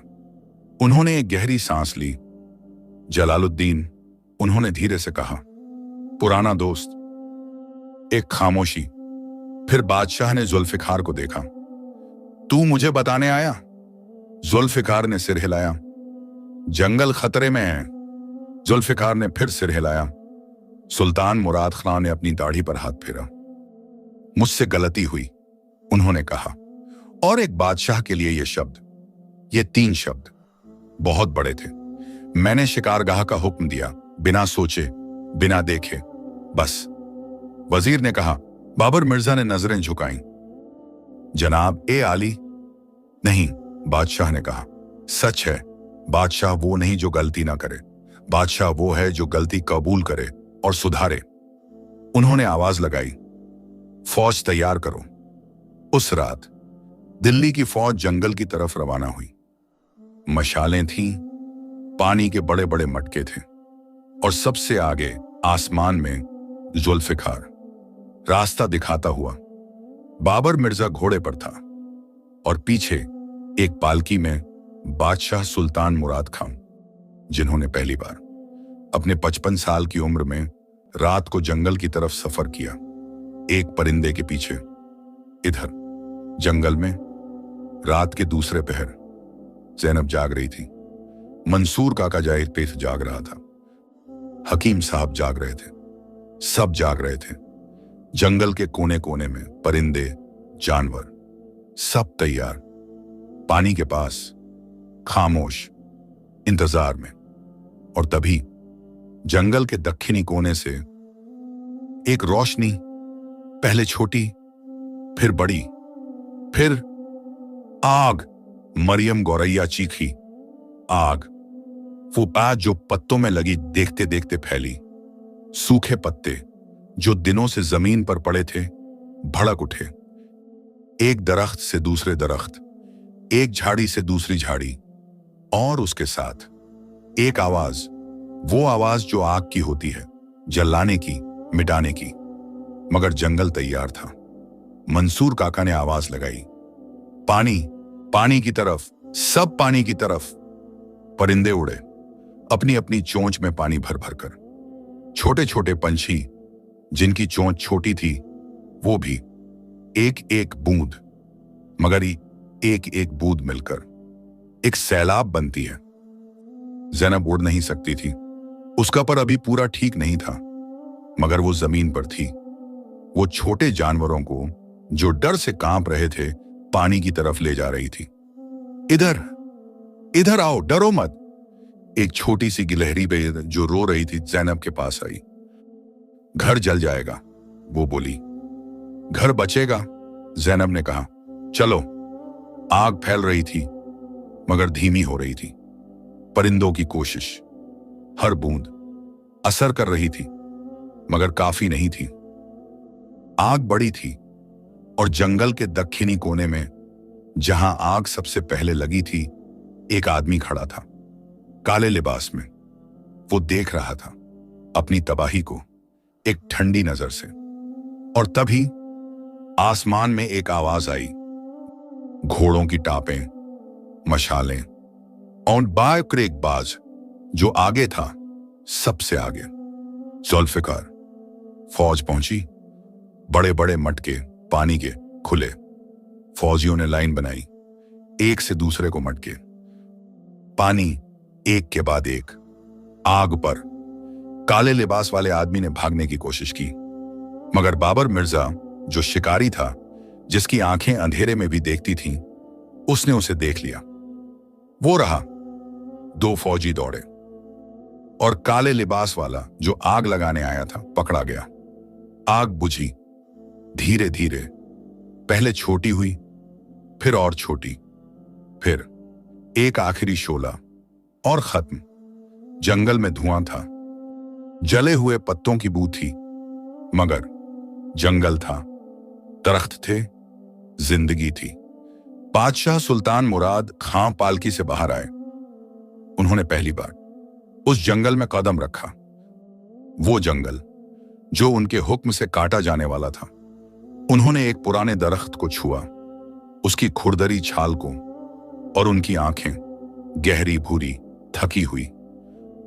उन्होंने एक गहरी सांस ली। जलालुद्दीन, उन्होंने धीरे से कहा, पुराना दोस्त। एक खामोशी। फिर बादशाह ने जुल्फिकार को देखा। तू मुझे बताने आया? जुल्फिकार ने सिर हिलाया। जंगल खतरे में है। जुल्फिकार ने फिर सिर हिलाया। सुल्तान मुराद खान ने अपनी दाढ़ी पर हाथ फेरा। मुझसे गलती हुई, उन्होंने कहा। और एक बादशाह के लिए ये शब्द, ये 3 शब्द बहुत बड़े थे। मैंने शिकारगाह का हुक्म दिया, बिना सोचे, बिना देखे, बस। वजीर ने कहा। बाबर मिर्जा ने नजरें झुकाईं। जनाब ए आली। नहीं, बादशाह ने कहा। सच है, बादशाह वो नहीं जो गलती ना करे, बादशाह वो है जो गलती कबूल करे और सुधारे। उन्होंने आवाज लगाई, फौज तैयार करो। उस रात दिल्ली की फौज जंगल की तरफ रवाना हुई। मशालें थीं, पानी के बड़े बड़े मटके थे, और सबसे आगे आसमान में जुल्फिकार रास्ता दिखाता हुआ। बाबर मिर्जा घोड़े पर था, और पीछे एक पालकी में बादशाह सुल्तान मुराद खान, जिन्होंने पहली बार अपने 55 साल की उम्र में रात को जंगल की तरफ सफर किया, एक परिंदे के पीछे। इधर जंगल में रात के दूसरे पहर ज़ैनब जाग रही थी। मंसूर काका जाहिर पेश जाग रहा था। हकीम साहब जाग रहे थे। सब जाग रहे थे। जंगल के कोने कोने में परिंदे, जानवर, सब तैयार, पानी के पास, खामोश, इंतजार में। और तभी जंगल के दक्षिणी कोने से एक रोशनी, पहले छोटी, फिर बड़ी, फिर आग। मरियम गौरैया चीखी, आग। वो बात जो पत्तों में लगी देखते देखते फैली। सूखे पत्ते जो दिनों से जमीन पर पड़े थे भड़क उठे। एक दरख्त से दूसरे दरख्त, एक झाड़ी से दूसरी झाड़ी, और उसके साथ एक आवाज, वो आवाज जो आग की होती है, जलाने की, मिटाने की। मगर जंगल तैयार था। मंसूर काका ने आवाज लगाई, पानी, पानी की तरफ, सब पानी की तरफ। परिंदे उड़े, अपनी अपनी चोंच में पानी भर भर कर। छोटे छोटे पंछी जिनकी चोंच छोटी थी, वो भी एक एक बूंद, मगर एक एक बूंद मिलकर एक सैलाब बनती है। ज़ैनब उड़ नहीं सकती थी, उसका पर अभी पूरा ठीक नहीं था, मगर वो जमीन पर थी। वो छोटे जानवरों को जो डर से कांप रहे थे पानी की तरफ ले जा रही थी। इधर इधर आओ, डरो मत। एक छोटी सी गिलहरी बेद जो रो रही थी ज़ैनब के पास आई। घर जल जाएगा, वो बोली। घर बचेगा, ज़ैनब ने कहा। चलो। आग फैल रही थी, मगर धीमी हो रही थी। परिंदों की कोशिश, हर बूंद असर कर रही थी, मगर काफी नहीं थी। आग बड़ी थी और जंगल के दक्षिणी कोने में, जहां आग सबसे पहले लगी थी, एक आदमी खड़ा था, काले लिबास में। वो देख रहा था अपनी तबाही को एक ठंडी नजर से। और तभी आसमान में एक आवाज आई, घोड़ों की टापें, मशालें और बाज जो आगे था, सबसे आगे जुल्फिकार। फौज पहुंची, बड़े बड़े मटके पानी के खुले। फौजियों ने लाइन बनाई, एक से दूसरे को मटके, पानी एक के बाद एक। आग पर काले लिबास वाले आदमी ने भागने की कोशिश की, मगर बाबर मिर्जा, जो शिकारी था, जिसकी आंखें अंधेरे में भी देखती थीं, उसने उसे देख लिया। वो रहा। दो फौजी दौड़े और काले लिबास वाला, जो आग लगाने आया था, पकड़ा गया। आग बुझी धीरे धीरे, पहले छोटी हुई, फिर और छोटी, फिर एक आखिरी शोला और खत्म। जंगल में धुआं था, जले हुए पत्तों की बू थी, मगर जंगल था, दरख्त थे, जिंदगी थी। बादशाह सुल्तान मुराद खां पालकी से बाहर आए। उन्होंने पहली बार उस जंगल में कदम रखा, वो जंगल जो उनके हुक्म से काटा जाने वाला था। उन्होंने एक पुराने दरख्त को छुआ, उसकी खुरदरी छाल को, और उनकी आंखें गहरी भूरी थकी हुई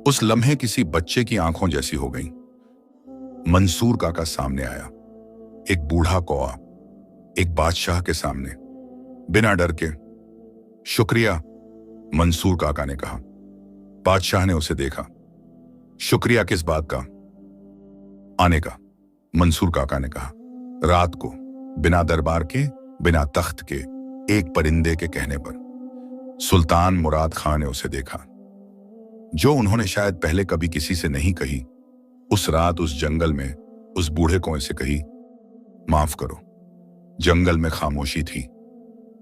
उस लम्हे किसी बच्चे की आंखों जैसी हो गईं। मंसूर काका सामने आया, एक बूढ़ा कौआ, एक बादशाह के सामने, बिना डर के। शुक्रिया, मंसूर काका ने कहा। बादशाह ने उसे देखा। शुक्रिया किस बात का? आने का, मंसूर काका ने कहा। रात को, बिना दरबार के, बिना तख्त के, एक परिंदे के कहने पर। सुल्तान मुराद खां ने उसे देखा, जो उन्होंने शायद पहले कभी किसी से नहीं कही। उस रात उस जंगल में उस बूढ़े को ऐसे कही, माफ करो। जंगल में खामोशी थी,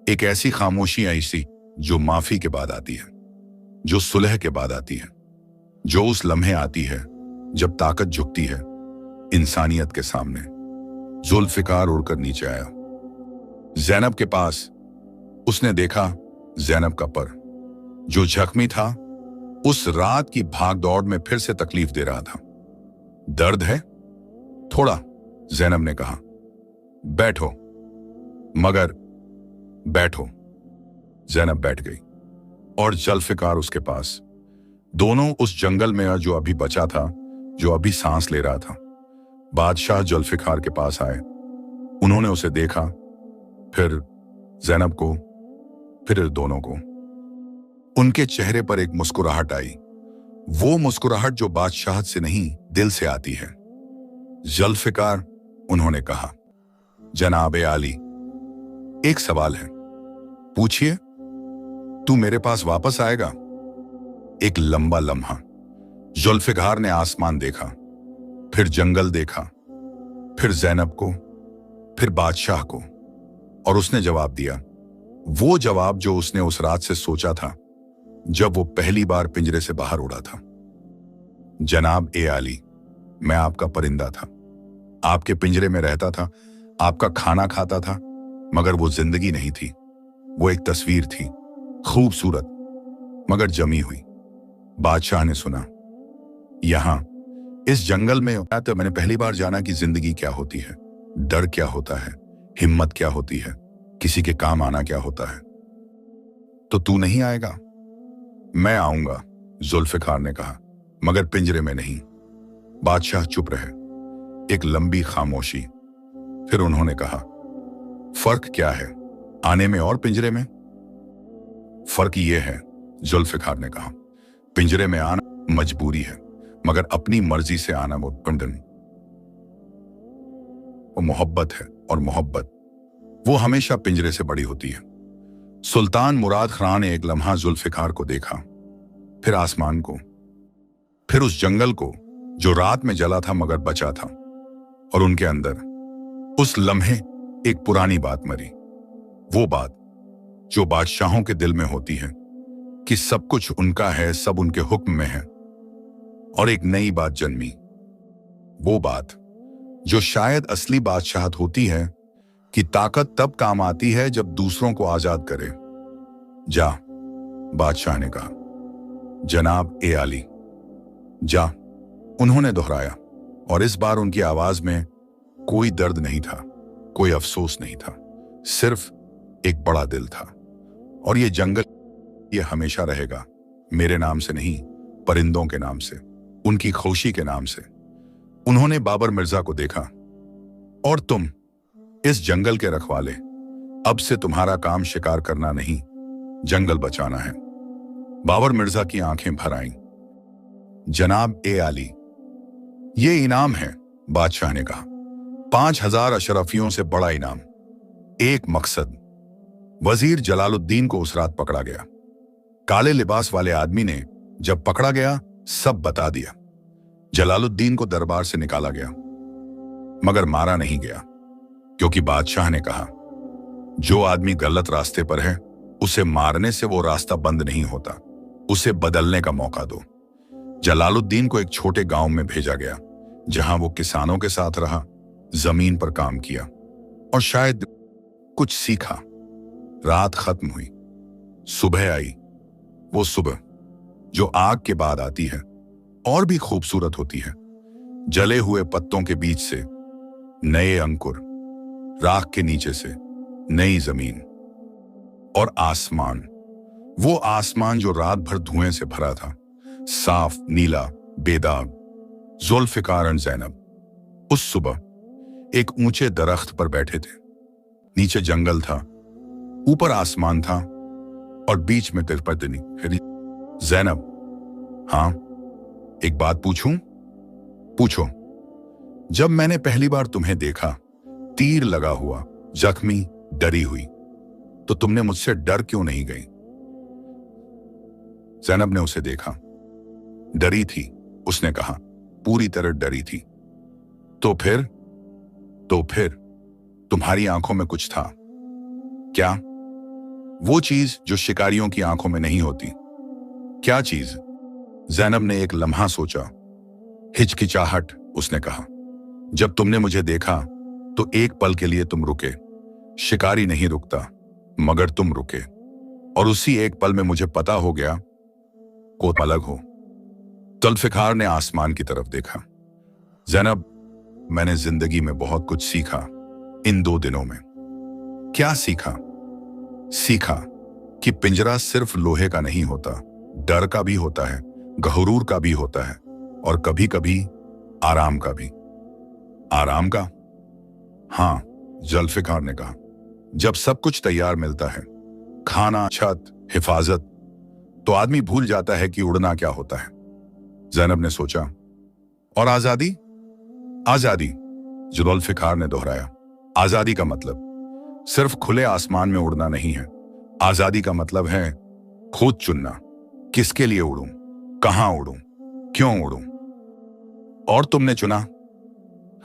एक ऐसी खामोशी ऐसी जो माफी के बाद आती है, जो सुलह के बाद आती है, जो उस लम्हे आती है जब ताकत झुकती है इंसानियत के सामने। जुल्फिकार उड़कर नीचे आया, ज़ैनब के पास। उसने देखा ज़ैनब का पर, जो जख्मी था, उस रात की भागदौड़ में फिर से तकलीफ दे रहा था। दर्द है? थोड़ा, ज़ैनब ने कहा। बैठो। मगर बैठो। ज़ैनब बैठ गई और जुल्फिकार उसके पास। दोनों उस जंगल में जो अभी बचा था, जो अभी सांस ले रहा था। बादशाह जुल्फिकार के पास आए। उन्होंने उसे देखा, फिर ज़ैनब को, फिर दोनों को। उनके चेहरे पर एक मुस्कुराहट आई, वो मुस्कुराहट जो बादशाहत से नहीं, दिल से आती है। जुल्फिकार, उन्होंने कहा। जनाबे आली, एक सवाल है, पूछिए। तू मेरे पास वापस आएगा? एक लंबा लम्हा। जुल्फिकार ने आसमान देखा, फिर जंगल देखा, फिर ज़ैनब को, फिर बादशाह को, और उसने जवाब दिया, वो जवाब जो उसने उस रात से सोचा था जब वो पहली बार पिंजरे से बाहर उड़ा था। जनाब ए आली, मैं आपका परिंदा था, आपके पिंजरे में रहता था, आपका खाना खाता था, मगर वो जिंदगी नहीं थी। वो एक तस्वीर थी, खूबसूरत मगर जमी हुई। बादशाह ने सुना, यहां इस जंगल में तो मैंने पहली बार जाना कि जिंदगी क्या होती है, डर क्या होता है, हिम्मत क्या होती है, किसी के काम आना क्या होता है। तो तू नहीं आएगा? मैं आऊंगा, जुल्फिकार ने कहा, मगर पिंजरे में नहीं। बादशाह चुप रहे, एक लंबी खामोशी। फिर उन्होंने कहा, फर्क क्या है आने में और पिंजरे में? फर्क यह है, जुल्फिकार ने कहा, पिंजरे में आना मजबूरी है, मगर अपनी मर्जी से आना मुतमदन। वो मोहब्बत है, और मोहब्बत वो हमेशा पिंजरे से बड़ी होती है। सुल्तान मुराद खां ने एक लम्हा जुल्फिकार को देखा, फिर आसमान को, फिर उस जंगल को जो रात में जला था मगर बचा था। और उनके अंदर उस लम्हे एक पुरानी बात मरी, वो बात जो बादशाहों के दिल में होती है कि सब कुछ उनका है, सब उनके हुक्म में है। और एक नई बात जन्मी, वो बात जो शायद असली बादशाहत होती है कि ताकत तब काम आती है जब दूसरों को आजाद करे। जा, बादशाह ने कहा। जनाब ए आली, जा, उन्होंने दोहराया, और इस बार उनकी आवाज में कोई दर्द नहीं था, कोई अफसोस नहीं था, सिर्फ एक बड़ा दिल था। और ये जंगल, ये हमेशा रहेगा, मेरे नाम से नहीं, परिंदों के नाम से, उनकी खुशी के नाम से। उन्होंने बाबर मिर्जा को देखा। और तुम, इस जंगल के रखवाले, अब से तुम्हारा काम शिकार करना नहीं, जंगल बचाना है। बाबर मिर्जा की आंखें भर आईं। जनाब ए आली, ये इनाम है, बादशाह ने कहा। 5000 अशरफियों से बड़ा इनाम, एक मकसद। वजीर जलालुद्दीन को उस रात पकड़ा गया। काले लिबास वाले आदमी ने जब पकड़ा गया, सब बता दिया। जलालुद्दीन को दरबार से निकाला गया, मगर मारा नहीं गया, क्योंकि बादशाह ने कहा, जो आदमी गलत रास्ते पर है, उसे मारने से वो रास्ता बंद नहीं होता, उसे बदलने का मौका दो। जलालुद्दीन को एक छोटे गांव में भेजा गया, जहां वो किसानों के साथ रहा, जमीन पर काम किया और शायद कुछ सीखा। रात खत्म हुई, सुबह आई, वो सुबह जो आग के बाद आती है और भी खूबसूरत होती है। जले हुए पत्तों के बीच से नए अंकुर, राख के नीचे से नई जमीन और आसमान, वो आसमान जो रात भर धुएं से भरा था, साफ, नीला, बेदाग। जुल्फिकार और ज़ैनब उस सुबह एक ऊंचे दरख्त पर बैठे थे। नीचे जंगल था, ऊपर आसमान था और बीच में तिरपतनी। ज़ैनब, हाँ, एक बात पूछूं? पूछो। जब मैंने पहली बार तुम्हें देखा, तीर लगा हुआ, जख्मी, डरी हुई, तो तुमने मुझसे डर क्यों नहीं गई? ज़ैनब ने उसे देखा। डरी थी, उसने कहा, पूरी तरह डरी थी। तो फिर तुम्हारी आंखों में कुछ था। क्या? वो चीज जो शिकारियों की आंखों में नहीं होती। क्या चीज? ज़ैनब ने एक लम्हा सोचा। हिचकिचाहट, उसने कहा। जब तुमने मुझे देखा तो एक पल के लिए तुम रुके। शिकारी नहीं रुकता, मगर तुम रुके, और उसी एक पल में मुझे पता हो गया को अलग हो। जुल्फिकार ने आसमान की तरफ देखा। ज़ैनब, मैंने जिंदगी में बहुत कुछ सीखा इन 2 दिनों में। क्या सीखा? सीखा कि पिंजरा सिर्फ लोहे का नहीं होता, डर का भी होता है, गहुरूर का भी होता है, और कभी कभी आराम का भी। आराम का? हाँ, जुल्फिकार ने कहा। जब सब कुछ तैयार मिलता है, खाना, छत, हिफाजत, तो आदमी भूल जाता है कि उड़ना क्या होता है। ज़ैनब ने सोचा। और आजादी? आजादी, जुल्फिकार ने दोहराया। आजादी का मतलब सिर्फ खुले आसमान में उड़ना नहीं है। आजादी का मतलब है खुद चुनना, किसके लिए उड़ूं, कहां उड़ूं, क्यों उड़ूं। और तुमने चुना?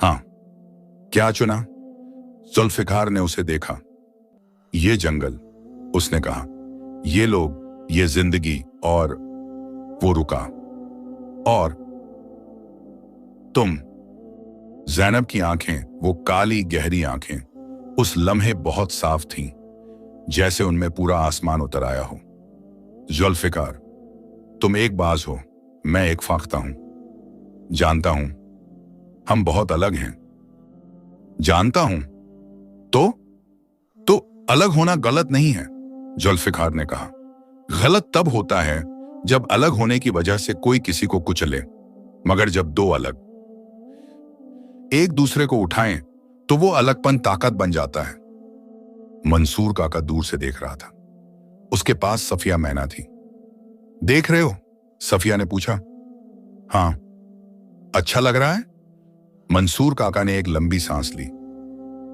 हां। क्या चुना? जुल्फिकार ने उसे देखा। ये जंगल, उसने कहा, ये लोग, ये जिंदगी, और वो रुका। और तुम? ज़ैनब की आंखें, वो काली गहरी आंखें, उस लम्हे बहुत साफ थीं, जैसे उनमें पूरा आसमान उतर आया हो। जुल्फिकार, तुम एक बाज हो, मैं एक फाख्ता हूं। जानता हूं हम बहुत अलग हैं। जानता हूं। तो अलग होना गलत नहीं है, जुल्फिकार ने कहा। गलत तब होता है जब अलग होने की वजह से कोई किसी को कुचले, मगर जब 2 अलग एक दूसरे को उठाएं तो वो अलगपन ताकत बन जाता है। मंसूर काका दूर से देख रहा था। उसके पास सफिया मैना थी। देख रहे हो? सफिया ने पूछा। हां। अच्छा लग रहा है? मंसूर काका ने एक लंबी सांस ली।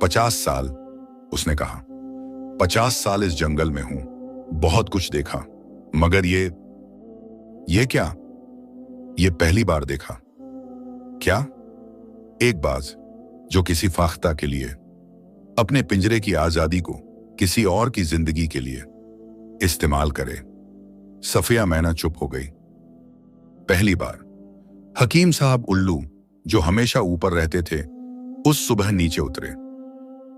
50 साल, उसने कहा। 50 साल इस जंगल में हूं, बहुत कुछ देखा, मगर ये क्या? ये पहली बार देखा। क्या? एक बाज जो किसी फाख्ता के लिए, अपने पिंजरे की आजादी को किसी और की जिंदगी के लिए इस्तेमाल करे। सफिया मैना चुप हो गई। पहली बार हकीम साहब उल्लू, जो हमेशा ऊपर रहते थे, उस सुबह नीचे उतरे।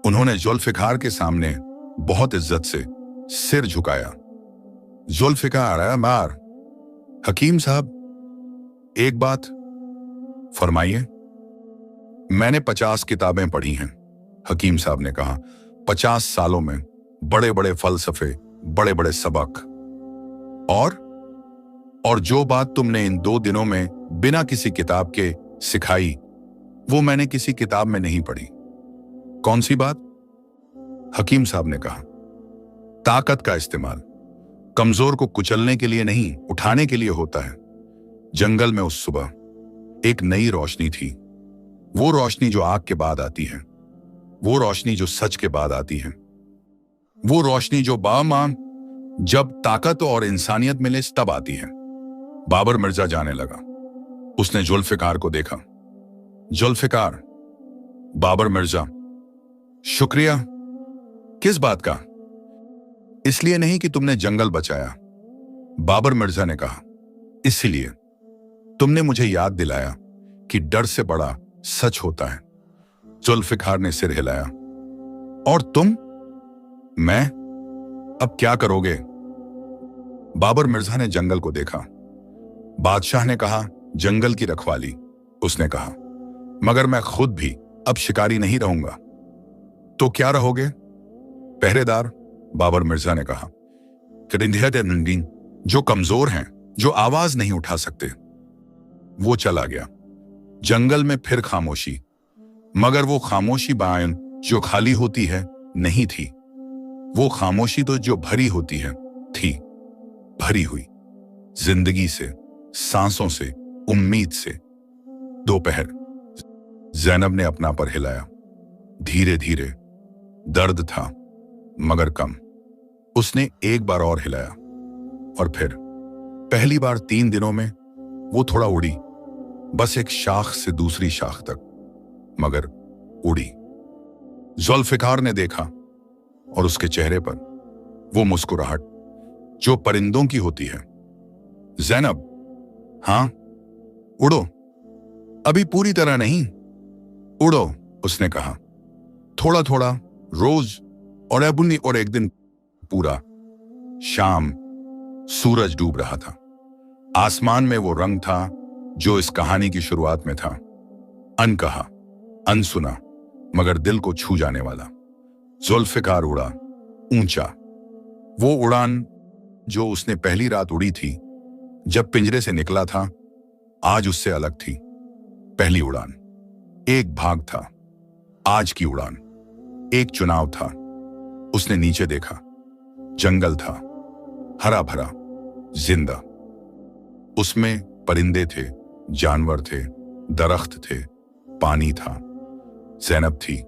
उन्होंने जुल्फिकार के सामने बहुत इज्जत से सिर झुकाया। जुल्फिकार, मार। हकीम साहब, एक बात फरमाइए। मैंने 50 किताबें पढ़ी हैं, हकीम साहब ने कहा। 50 सालों में बड़े बड़े फलसफे, बड़े बड़े सबक। और जो बात तुमने इन 2 दिनों में बिना किसी किताब के सिखाई, वो मैंने किसी किताब में नहीं पढ़ी। कौन सी बात? हकीम साहब ने कहा, ताकत का इस्तेमाल कमजोर को कुचलने के लिए नहीं, उठाने के लिए होता है। जंगल में उस सुबह एक नई रोशनी थी। वो रोशनी जो आग के बाद आती है, वो रोशनी जो सच के बाद आती है, वो रोशनी जो बामाम जब ताकत और इंसानियत मिले तब आती है। बाबर मिर्जा जाने लगा। उसने जुल्फिकार को देखा। जुल्फिकार, बाबर मिर्जा, शुक्रिया। किस बात का? इसलिए नहीं कि तुमने जंगल बचाया, बाबर मिर्जा ने कहा, इसलिए तुमने मुझे याद दिलाया कि डर से बड़ा सच होता है। जुल्फिकार ने सिर हिलाया। और तुम? मैं? अब क्या करोगे? बाबर मिर्जा ने जंगल को देखा। बादशाह ने कहा, जंगल की रखवाली। उसने कहा, मगर मैं खुद भी अब शिकारी नहीं रहूंगा। तो क्या रहोगे? पहरेदार, बाबर मिर्जा ने कहा। जो कमजोर हैं, जो आवाज नहीं उठा सकते। वो चला गया। जंगल में फिर खामोशी, मगर वो खामोशी बायन जो खाली होती है नहीं थी। वो खामोशी तो जो भरी होती है थी, भरी हुई जिंदगी से, सांसों से, उम्मीद से। दोपहर ज़ैनब ने अपना पर हिलाया। धीरे धीरे। दर्द था मगर कम। उसने एक बार और हिलाया और फिर पहली बार 3 दिनों में वो थोड़ा उड़ी, बस एक शाख से दूसरी शाख तक, मगर उड़ी। जुल्फिकार ने देखा और उसके चेहरे पर वो मुस्कुराहट जो परिंदों की होती है। ज़ैनब, हां, उड़ो। अभी पूरी तरह नहीं, उड़ो, उसने कहा। थोड़ा थोड़ा, रोज, और अबुनी, और एक दिन पूरा। शाम, सूरज डूब रहा था। आसमान में वो रंग था जो इस कहानी की शुरुआत में था। अनकहा, अनसुना, मगर दिल को छू जाने वाला। जुल्फिकार उड़ा, ऊंचा। वो उड़ान जो उसने पहली रात उड़ी थी जब पिंजरे से निकला था, आज उससे अलग थी। पहली उड़ान एक भाग था, आज की उड़ान एक चुनाव था। उसने नीचे देखा। जंगल था, हरा भरा, जिंदा। उसमें परिंदे थे, जानवर थे, दरख्त थे, पानी था। ज़ैनब थी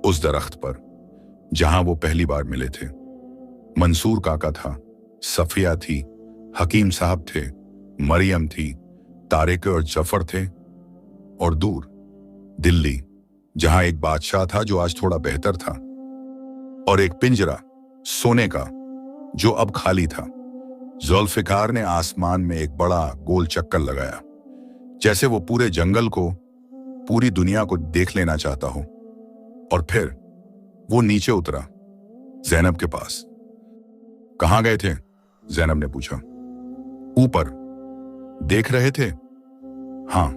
उस दरख्त पर जहां वो पहली बार मिले थे। मंसूर काका था, सफिया थी, हकीम साहब थे, मरियम थी, तारिक और जफर थे। और दूर दिल्ली, जहां एक बादशाह था जो आज थोड़ा बेहतर था, और एक पिंजरा सोने का जो अब खाली था। जुल्फिकार ने आसमान में एक बड़ा गोल चक्कर लगाया, जैसे वो पूरे जंगल को, पूरी दुनिया को देख लेना चाहता हो। और फिर वो नीचे उतरा, ज़ैनब के पास। कहां गए थे? ज़ैनब ने पूछा। ऊपर। देख रहे थे? हां।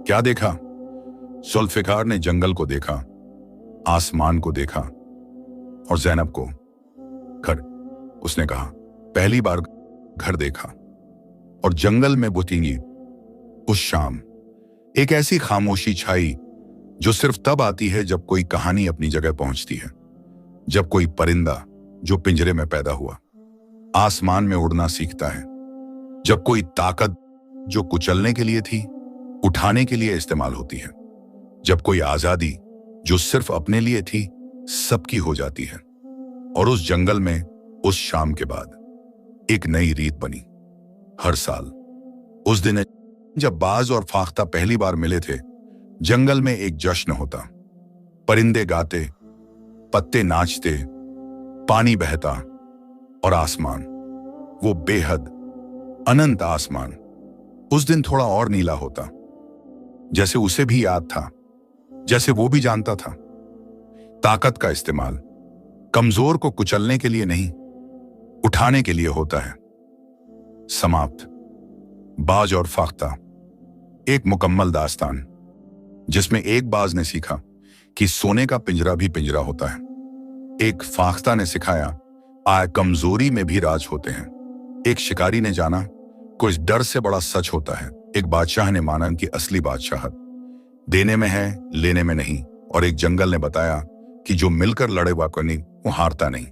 क्या देखा? जुल्फिकार ने जंगल को देखा, आसमान को देखा, और ज़ैनब को। घर, उसने कहा। पहली बार घर देखा। और जंगल में बुतींगी। उस शाम एक ऐसी खामोशी छाई जो सिर्फ तब आती है जब कोई कहानी अपनी जगह पहुंचती है, जब कोई परिंदा जो पिंजरे में पैदा हुआ आसमान में उड़ना सीखता है, जब कोई ताकत जो कुचलने के लिए थी उठाने के लिए इस्तेमाल होती है, जब कोई आजादी जो सिर्फ अपने लिए थी सबकी हो जाती है। और उस जंगल में उस शाम के बाद एक नई रीत बनी। हर साल उस दिन जब बाज और फाख्ता पहली बार मिले थे, जंगल में एक जश्न होता। परिंदे गाते, पत्ते नाचते, पानी बहता, और आसमान वो बेहद अनंत आसमान उस दिन थोड़ा और नीला होता, जैसे उसे भी याद था, जैसे वो भी जानता था। ताकत का इस्तेमाल कमजोर को कुचलने के लिए नहीं, उठाने के लिए होता है। समाप्त। बाज और फाख्ता, एक मुकम्मल दास्तान जिसमें एक बाज ने सीखा कि सोने का पिंजरा भी पिंजरा होता है। एक फाख्ता ने सिखाया आय कमजोरी में भी राज होते हैं। एक शिकारी ने जाना कुछ डर से बड़ा सच होता है। एक बादशाह ने माना कि असली बादशाहत देने में है, लेने में नहीं। और एक जंगल ने बताया कि जो मिलकर लड़े वो हारता नहीं।